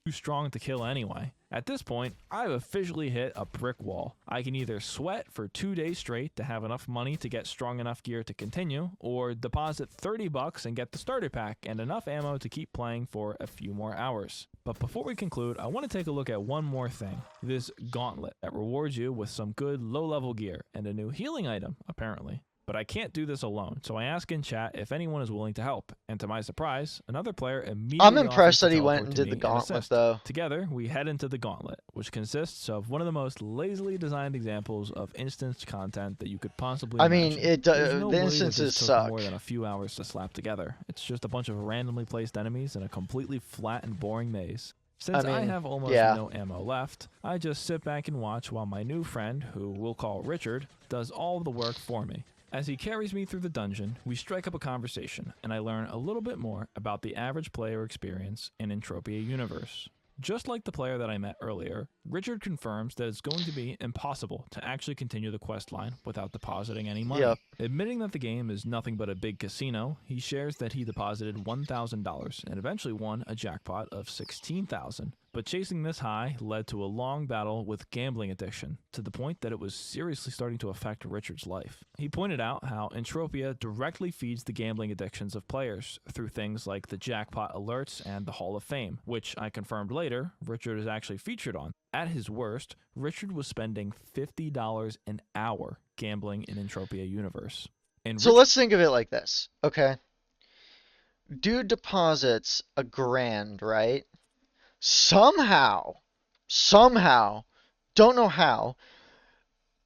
Too strong to kill anyway. At this point, I've officially hit a brick wall. I can either sweat for 2 days straight to have enough money to get strong enough gear to continue, or deposit $30 and get the starter pack and enough ammo to keep playing for a few more hours. But before we conclude, I want to take a look at one more thing. This gauntlet that rewards you with some good low-level gear and a new healing item, apparently. But I can't do this alone, so I ask in chat if anyone is willing to help, and to my surprise, another player immediately I'm impressed offers to that he went and teleport to did the me gauntlet, assist. though. Together, we head into the gauntlet, which consists of one of the most lazily designed examples of instanced content that you could possibly I imagine. mean, There's no the way that instances this took suck. more than a few hours to slap together. It's just a bunch of randomly placed enemies in a completely flat and boring maze. Since I mean, have almost yeah. no ammo left, I just sit back and watch while my new friend, who we'll call Richard, does all the work for me. As he carries me through the dungeon, we strike up a conversation, and I learn a little bit more about the average player experience in Entropia Universe. Just like the player that I met earlier, Richard confirms that it's going to be impossible to actually continue the quest line without depositing any money. Yep. Admitting that the game is nothing but a big casino, he shares that he deposited $1,000 and eventually won a jackpot of $16,000. But chasing this high led to a long battle with gambling addiction, to the point that it was seriously starting to affect Richard's life. He pointed out how Entropia directly feeds the gambling addictions of players through things like the jackpot alerts and the Hall of Fame, which I confirmed later Richard is actually featured on. At his worst, Richard was spending $50 an hour gambling in Entropia Universe. And So let's think of it like this, okay? Dude deposits $1,000, right? Somehow, don't know how,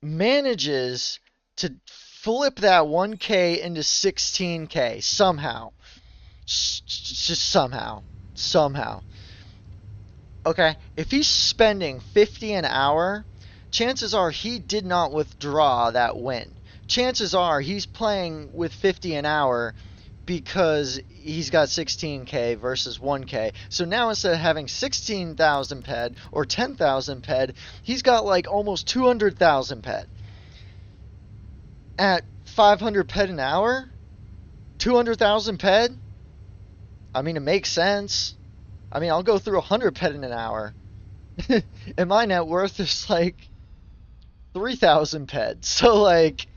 manages to flip that 1K into 16K somehow. Just somehow. Okay, if he's spending 50 an hour, chances are he did not withdraw that win. Chances are he's playing with 50 an hour because he's got 16K versus 1K. So now instead of having 16,000 ped or 10,000 ped, he's got like almost 200,000 ped. At 500 ped an hour? 200,000 ped? I mean, it makes sense. I mean, I'll go through 100 ped in an hour. And my net worth is like 3,000 ped. So like,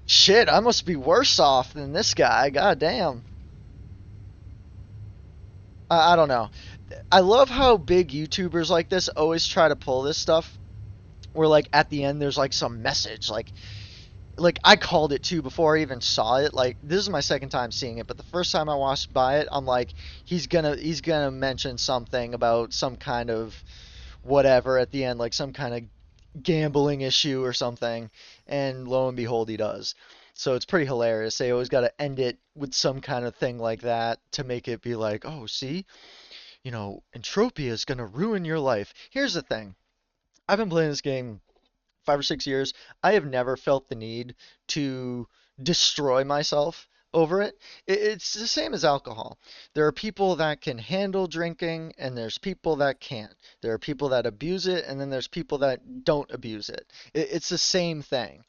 shit, I must be worse off than this guy. God damn. I don't know. I love how big YouTubers like this always try to pull this stuff where like at the end there's like some message like I called it too before I even saw it. Like this is my second time seeing it, but the first time I watched by it, I'm like, he's gonna mention something about some kind of whatever at the end, like some kind of gambling issue or something, and lo and behold, he does. So it's pretty hilarious. They always got to end it with some kind of thing like that to make it be like, oh, see, Entropia is gonna ruin your life. Here's the thing. I've been playing this game 5 or 6 years. I have never felt the need to destroy myself over it. It's the same as alcohol. There are people that can handle drinking, and there's people that can't. There are people that abuse it, and then there's people that don't abuse it. It's the same thing.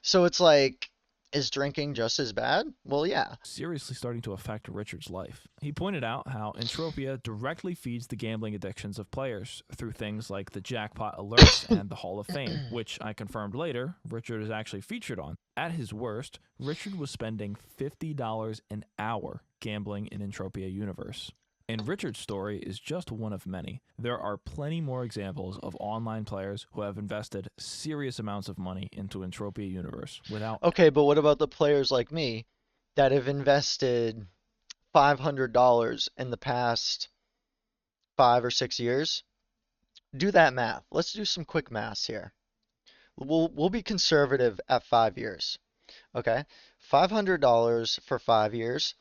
So it's like, is drinking just as bad? Well, yeah. Seriously starting to affect Richard's life. He pointed out how Entropia directly feeds the gambling addictions of players through things like the jackpot alerts and the Hall of Fame, which I confirmed later Richard is actually featured on. At his worst, Richard was spending $50 an hour gambling in Entropia Universe. And Richard's story is just one of many. There are plenty more examples of online players who have invested serious amounts of money into Entropia Universe without... Okay, but what about the players like me that have invested $500 in the past 5 or 6 years? Do that math. Let's do some quick maths here. We'll be conservative at 5 years. Okay? $500 for 5 years.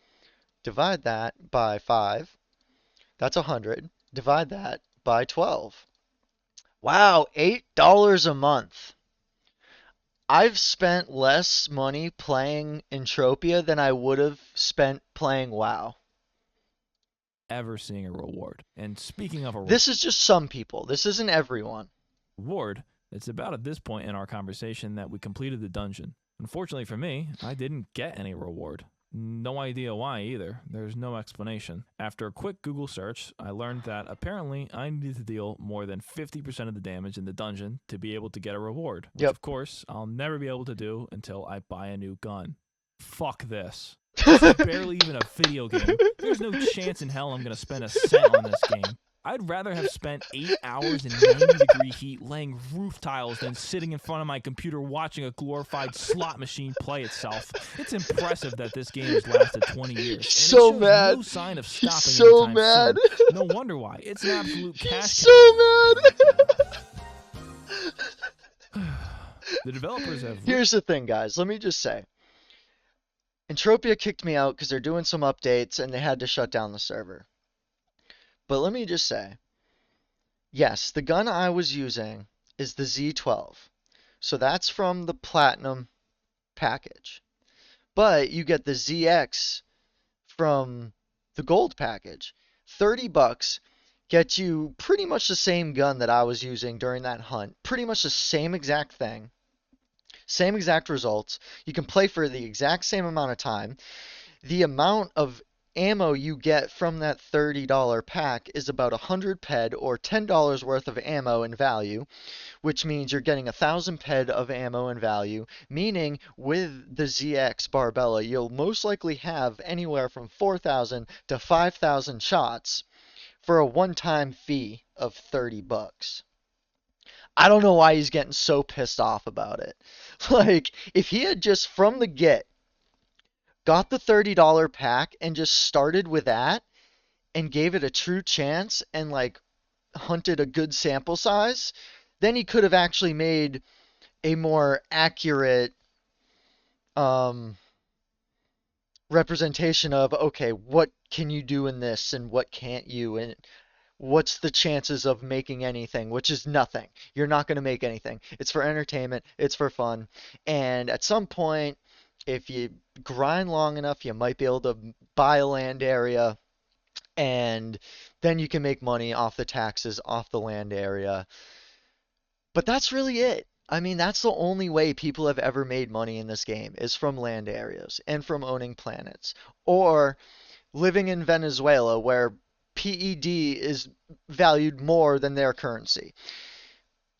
Divide that by 5. That's 100. Divide that by 12. Wow, $8 a month. I've spent less money playing Entropia than I would have spent playing WoW. ever seeing a reward. And speaking of a This is just some people. This isn't everyone. reward, it's about at this point in our conversation that we completed the dungeon. Unfortunately for me, I didn't get any reward. No idea why either. There's no explanation. After a quick Google search, I learned that apparently I needed to deal more than 50% of the damage in the dungeon to be able to get a reward, which Yep. of course I'll never be able to do until I buy a new gun. Fuck this. This is barely even a video game. There's no chance in hell I'm going to spend a cent on this game. I'd rather have spent 8 hours in 90-degree heat laying roof tiles than sitting in front of my computer watching a glorified slot machine play itself. It's impressive that this game has lasted 20 years. And So it shows mad. no sign of He's stopping so anytime mad. soon. No wonder why. It's an absolute He's cash so mad. cow. The developers have... Here's the thing, guys. Let me just say. Entropia kicked me out because they're doing some updates and they had to shut down the server. But let me just say, yes, the gun I was using is the Z12. So that's from the Platinum package. But you get the ZX from the Gold package. $30 gets you pretty much the same gun that I was using during that hunt. Pretty much the same exact thing. Same exact results. You can play for the exact same amount of time. The amount of ammo you get from that $30 pack is about 100 ped or $10 worth of ammo in value, which means you're getting 1,000 ped of ammo in value, meaning with the ZX Barbella, you'll most likely have anywhere from 4,000 to 5,000 shots for a one-time fee of $30. I don't know why he's getting so pissed off about it. Like, if he had just from the get got the $30 pack and just started with that and gave it a true chance and like hunted a good sample size, then he could have actually made a more accurate representation of, okay, what can you do in this and what can't you, and what's the chances of making anything, which is nothing. You're not going to make anything. It's for entertainment. It's for fun. And at some point, if you grind long enough, you might be able to buy a land area, and then you can make money off the taxes off the land area. But that's really it. I mean, that's the only way people have ever made money in this game is from land areas and from owning planets, or living in Venezuela where PED is valued more than their currency.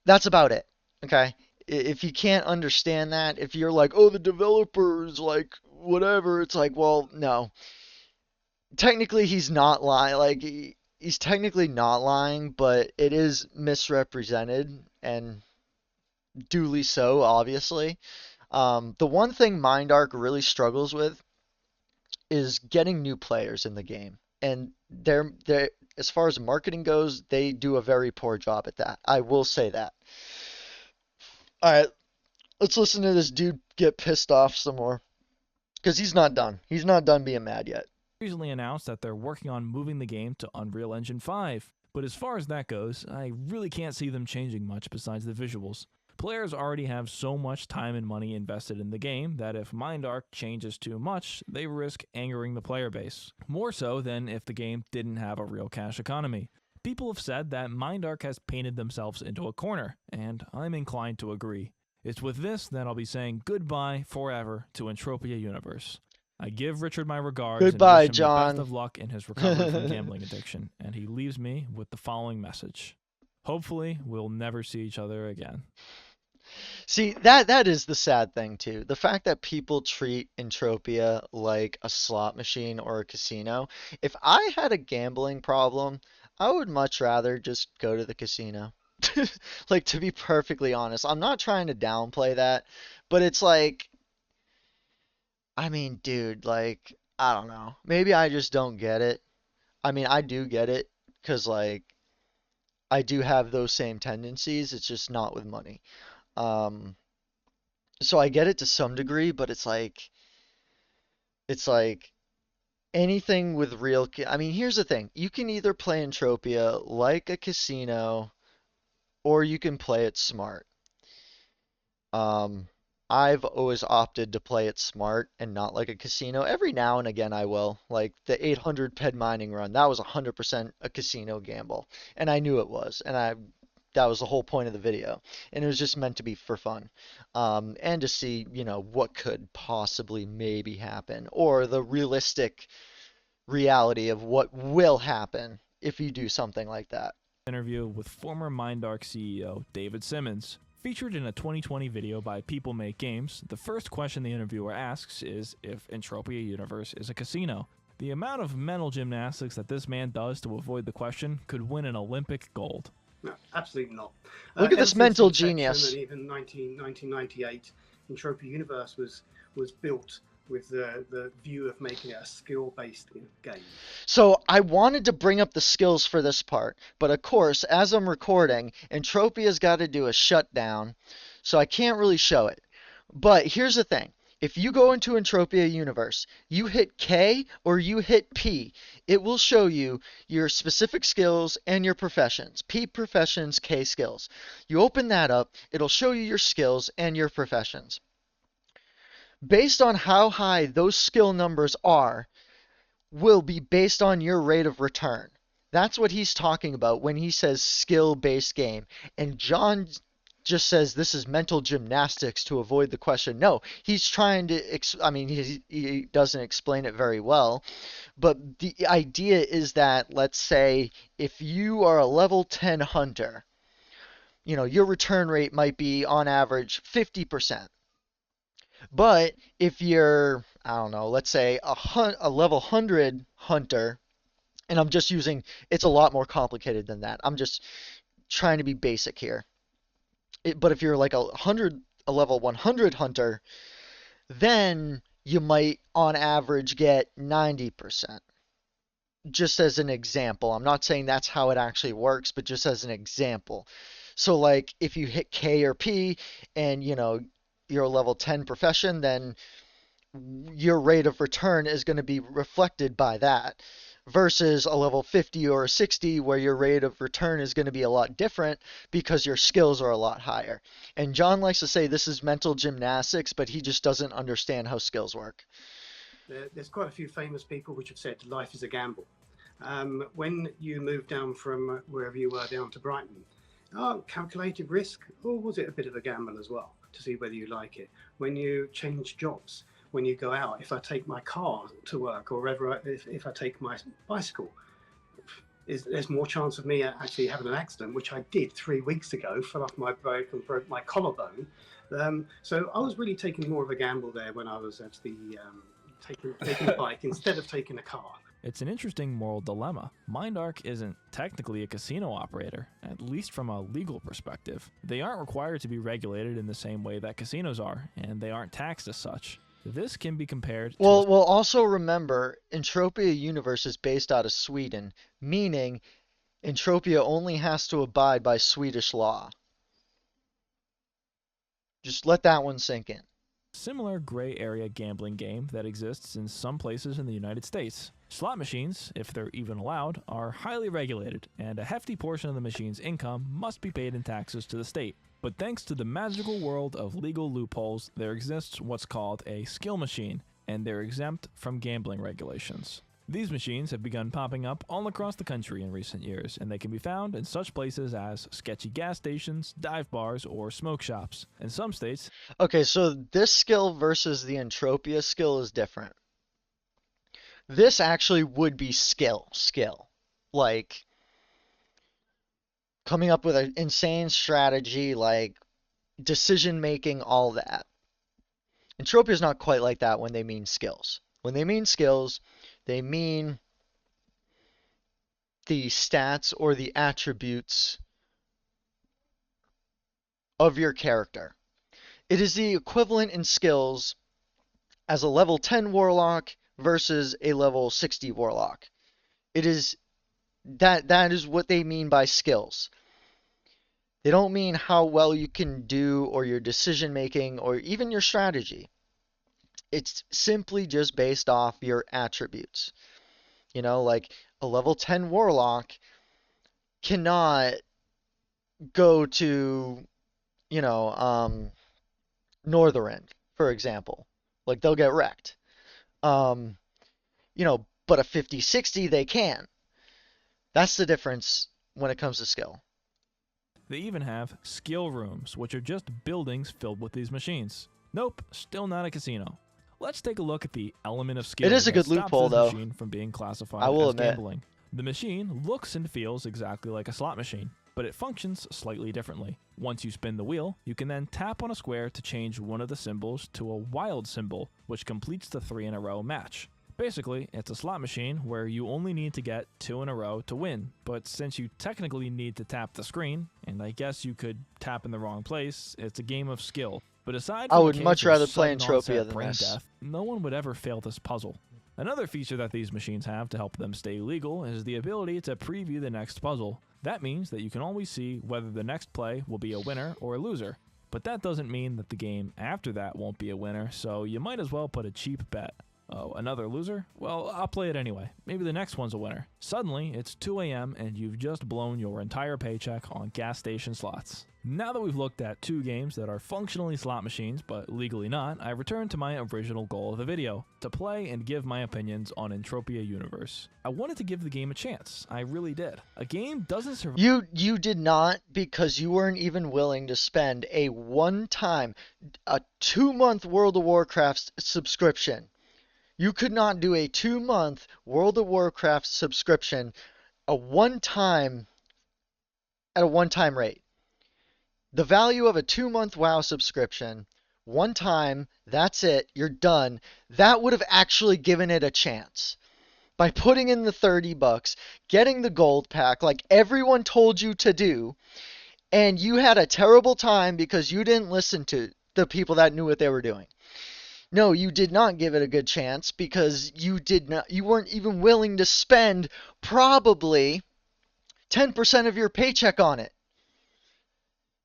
That's about it. Okay? if you can't understand that, if you're like, oh, the developers, like, whatever, it's like, well, no. Technically, he's not lying. Like, he's technically not lying, but it is misrepresented, and duly so, obviously. The one thing MindArc really struggles with is getting new players in the game. And they're as far as marketing goes, they do a very poor job at that. I will say that. All right, let's listen to this dude get pissed off some more. Because he's not done. He's not done being mad yet. Recently announced that they're working on moving the game to Unreal Engine 5. But as far as that goes, I really can't see them changing much besides the visuals. Players already have so much time and money invested in the game that if MindArc changes too much, they risk angering the player base. More so than if the game didn't have a real cash economy. People have said that MindArc has painted themselves into a corner, and I'm inclined to agree. It's with this that I'll be saying goodbye forever to Entropia Universe. I give Richard my regards Goodbye, and wish him the best Jauwn. of luck in his recovery from gambling addiction, and he leaves me with the following message. Hopefully, we'll never see each other again. See, that is the sad thing too. The fact that people treat Entropia like a slot machine or a casino. If I had a gambling problem, I would much rather just go to the casino. Like, to be perfectly honest, I'm not trying to downplay that, but it's like, I mean, dude, like, I don't know. Maybe I just don't get it. I mean, I do get it, because, like, I do have those same tendencies. It's just not with money. Um, so I get it to some degree, but it's like anything with real. I mean, here's the thing: you can either play Entropia like a casino, or you can play it smart. Um, I've always opted to play it smart and not like a casino. Every now and again I will. Like the 800 ped mining run, that was 100% a casino gamble, and I knew it was, and that was the whole point of the video, and it was just meant to be for fun, and to see, what could possibly maybe happen, or the realistic reality of what will happen if you do something like that. Interview with former MindArc CEO David Simmons. Featured in a 2020 video by People Make Games, the first question the interviewer asks is if Entropia Universe is a casino. The amount of mental gymnastics that this man does to avoid the question could win an Olympic gold. No, absolutely not. Look at Ever this since mental inception, genius. And even 1998, Entropia Universe was built with the view of making it a skill-based game. So I wanted to bring up the skills for this part, but of course, as I'm recording, Entropia's got to do a shutdown, so I can't really show it. But here's the thing. If you go into Entropia Universe, you hit K or you hit P, it will show you your specific skills and your professions. P professions, K skills. You open that up, it'll show you your skills and your professions. Based on how high those skill numbers are, will be based on your rate of return. That's what he's talking about when he says skill-based game. And Jauwn just says this is mental gymnastics to avoid the question. No, he's trying to, he doesn't explain it very well, but the idea is that, let's say, if you are a level 10 hunter, your return rate might be on average 50%. But if you're, I don't know, let's say a level 100 hunter, and I'm just using, it's a lot more complicated than that. I'm just trying to be basic here. But if you're like a level 100 hunter, then you might on average get 90%. Just as an example. I'm not saying that's how it actually works, but just as an example. So like if you hit K or P and you're a level 10 profession, then your rate of return is going to be reflected by that, versus a level 50 or a 60 where your rate of return is going to be a lot different because your skills are a lot higher. And Jauwn likes to say this is mental gymnastics, but he just doesn't understand how skills work. There's quite a few famous people which have said life is a gamble. When you moved down from wherever you were down to Brighton, calculated risk, or was it a bit of a gamble as well to see whether you like it? When you change jobs, when you go out, if I take my car to work, or if I take my bicycle, there's more chance of me actually having an accident, which I did 3 weeks ago, fell off my bike and broke my collarbone. So I was really taking more of a gamble there when I was actually taking a bike instead of taking a car. It's an interesting moral dilemma. MindArc isn't technically a casino operator, at least from a legal perspective. They aren't required to be regulated in the same way that casinos are, and they aren't taxed as such. This can be compared to Well, also remember, Entropia Universe is based out of Sweden, meaning Entropia only has to abide by Swedish law. Just let that one sink in. similar gray area gambling game that exists in some places in the United States. Slot machines, if they're even allowed, are highly regulated, and a hefty portion of the machine's income must be paid in taxes to the state. But thanks to the magical world of legal loopholes, there exists what's called a skill machine, and they're exempt from gambling regulations. These machines have begun popping up all across the country in recent years, and they can be found in such places as sketchy gas stations, dive bars, or smoke shops. In some states... Okay, so this skill versus the Entropia skill is different. This actually would be skill. Like, coming up with an insane strategy, like, decision making, all that. Entropia is not quite like that when they mean skills. When they mean skills, they mean the stats or the attributes of your character. It is the equivalent in skills as a level 10 warlock versus a level 60 warlock. It is that is what they mean by skills. They don't mean how well you can do or your decision making or even your strategy. It's simply just based off your attributes. You know, like a level 10 warlock cannot go to, you know, Northern, for example. Like, they'll get wrecked. You know, but a 50-60 they can. That's the difference when it comes to skill. They even have skill rooms, which are just buildings filled with these machines. Nope, still not a casino. Let's take a look at the element of skill. It is a that good stops loophole, this though. machine from being classified I will as admit. gambling. The machine looks and feels exactly like a slot machine, but it functions slightly differently. Once you spin the wheel, you can then tap on a square to change one of the symbols to a wild symbol, which completes the 3-in-a-row match. Basically, it's a slot machine where you only need to get 2 in a row to win, but since you technically need to tap the screen, and I guess you could tap in the wrong place, it's a game of skill. But aside from I would the much case of rather play sudden Entropia onset than brain this. death, no one would ever fail this puzzle. Another feature that these machines have to help them stay legal is the ability to preview the next puzzle. That means that you can always see whether the next play will be a winner or a loser. But that doesn't mean that the game after that won't be a winner, so you might as well put a cheap bet. Oh, another loser? Well, I'll play it anyway. Maybe the next one's a winner. Suddenly, it's 2 a.m. and you've just blown your entire paycheck on gas station slots. Now that we've looked at 2 games that are functionally slot machines, but legally not, I return to my original goal of the video, to play and give my opinions on Entropia Universe. I wanted to give the game a chance. I really did. A game doesn't survive... You did not, because you weren't even willing to spend a 2-month World of Warcraft subscription. You could not do a 2-month World of Warcraft subscription at a one-time rate. The value of a 2-month WoW subscription, one time, that's it, you're done. That would have actually given it a chance. By putting in the $30, getting the gold pack like everyone told you to do, and you had a terrible time because you didn't listen to the people that knew what they were doing. No, you did not give it a good chance because you weren't even willing to spend probably 10% of your paycheck on it.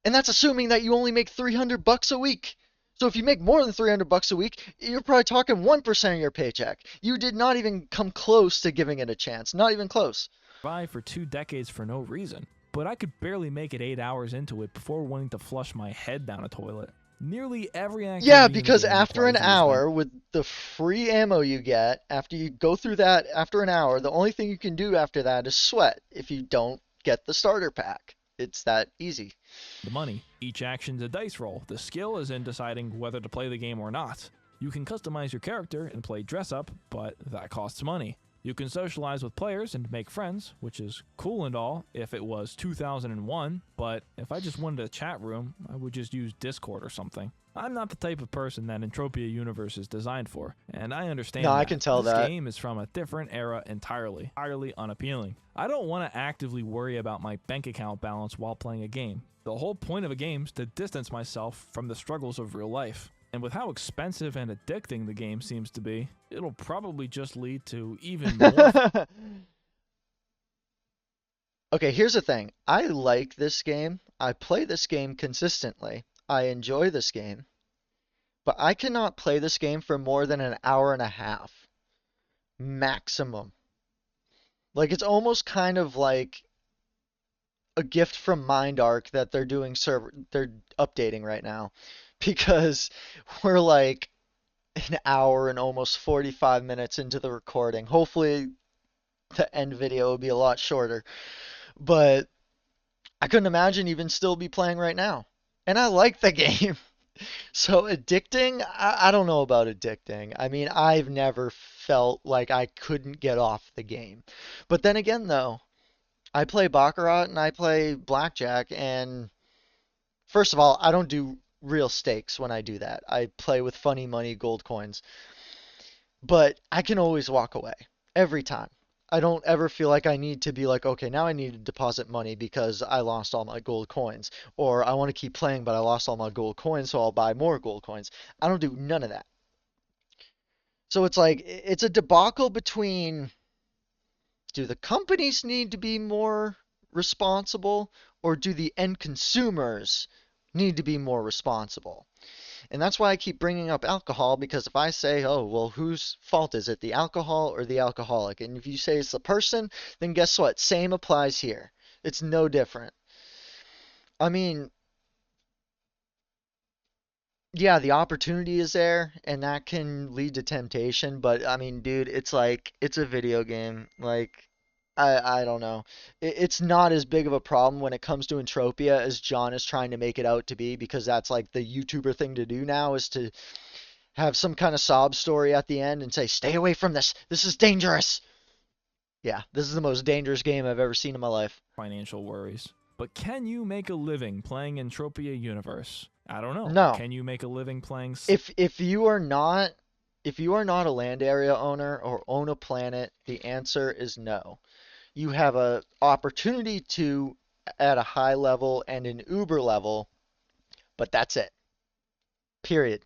And that's assuming that you only make $300 a week. So if you make more than $300 a week, you're probably talking 1% of your paycheck. You did not even come close to giving it a chance. Not even close. for 2 decades for no reason. But I could barely make it 8 hours into it before wanting to flush my head down a toilet. Nearly every activity Yeah, in the because game after an requires hour, with the free ammo you get, after you go through that after an hour, the only thing you can do after that is sweat if you don't get the starter pack. It's that easy. the money. Each action's a dice roll. The skill is in deciding whether to play the game or not. You can customize your character and play dress up, but that costs money. You can socialize with players and make friends, which is cool and all if it was 2001, but if I just wanted a chat room, I would just use Discord or something. I'm not the type of person that Entropia Universe is designed for, and I understand No, that. I can tell this that. game is from a different era entirely unappealing. I don't want to actively worry about my bank account balance while playing a game. The whole point of a game is to distance myself from the struggles of real life. And with how expensive and addicting the game seems to be, it'll probably just lead to even more. Okay, here's the thing. I like this game. I play this game consistently. I enjoy this game. But I cannot play this game for more than an hour and a half. Maximum. Like, it's almost kind of like a gift from MindArc that they're updating right now. Because we're like an hour and almost 45 minutes into the recording. Hopefully the end video will be a lot shorter. But I couldn't imagine even still be playing right now. And I like the game. So addicting, I don't know about addicting. I mean, I've never felt like I couldn't get off the game. But then again, though, I play Baccarat and I play Blackjack, and first of all, I don't do real stakes when I do that. I play with funny money, gold coins. But I can always walk away every time. I don't ever feel like I need to be like, okay, now I need to deposit money because I lost all my gold coins. Or I want to keep playing, but I lost all my gold coins, so I'll buy more gold coins. I don't do none of that. So it's like, it's a debacle between, do the companies need to be more responsible, or do the end consumers need to be more responsible? And that's why I keep bringing up alcohol, because if I say, oh, well, whose fault is it, the alcohol or the alcoholic? And if you say it's the person, then guess what? Same applies here. It's no different. I mean, yeah, the opportunity is there, and that can lead to temptation, but I mean, dude, it's like, it's a video game. Like, I don't know. It's not as big of a problem when it comes to Entropia as John is trying to make it out to be, because that's like the YouTuber thing to do now, is to have some kind of sob story at the end and say, stay away from this. This is dangerous. Yeah, this is the most dangerous game I've ever seen in my life. Financial worries. But can you make a living playing Entropia Universe? I don't know. No. Can you make a living playing... If you are not a land area owner or own a planet, the answer is no. You have a opportunity to at a high level and an uber level, but that's it. Period.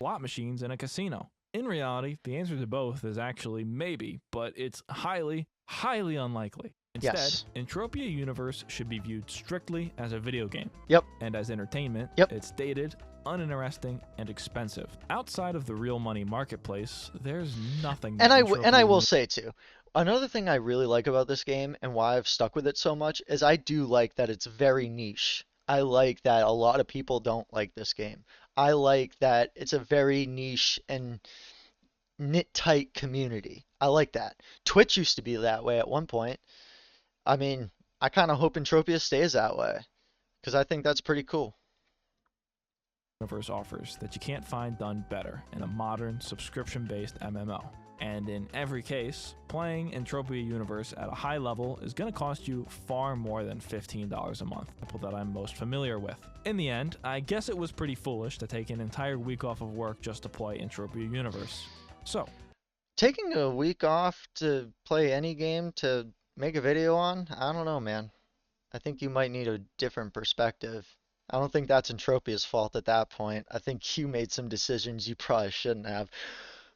slot machines in a casino? In reality, the answer to both is actually maybe, but it's highly, highly unlikely. Instead, Yes. Entropia Universe should be viewed strictly as a video game. Yep. And as entertainment, Yep. it's dated, uninteresting, and expensive. Outside of the real money marketplace, there's nothing that And I Entropia will say too, another thing I really like about this game and why I've stuck with it so much is I do like that it's very niche. I like that a lot of people don't like this game. I like that it's a very niche and knit tight community. I like that. Twitch used to be that way at one point. I mean, I kind of hope Entropia stays that way because I think that's pretty cool. Universe offers that you can't find done better in a modern subscription-based MMO. And in every case, playing Entropia Universe at a high level is going to cost you far more than $15 a month, people that I'm most familiar with. In the end, I guess it was pretty foolish to take an entire week off of work just to play Entropia Universe. So, taking a week off to play any game to make a video on, I don't know, man. I think you might need a different perspective. I don't think that's Entropia's fault at that point. I think you made some decisions you probably shouldn't have.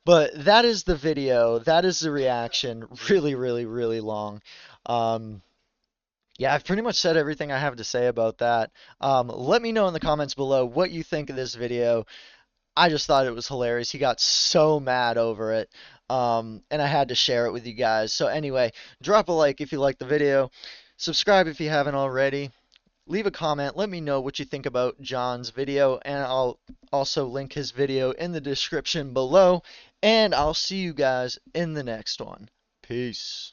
But that is the video. That is the reaction. Really, really, really long. Yeah, I've pretty much said everything I have to say about that. Let me know in the comments below what you think of this video. I just thought it was hilarious. He got so mad over it. And I had to share it with you guys. So anyway, drop a like if you liked the video. Subscribe if you haven't already. Leave a comment. Let me know what you think about John's video. And I'll also link his video in the description below. And I'll see you guys in the next one. Peace.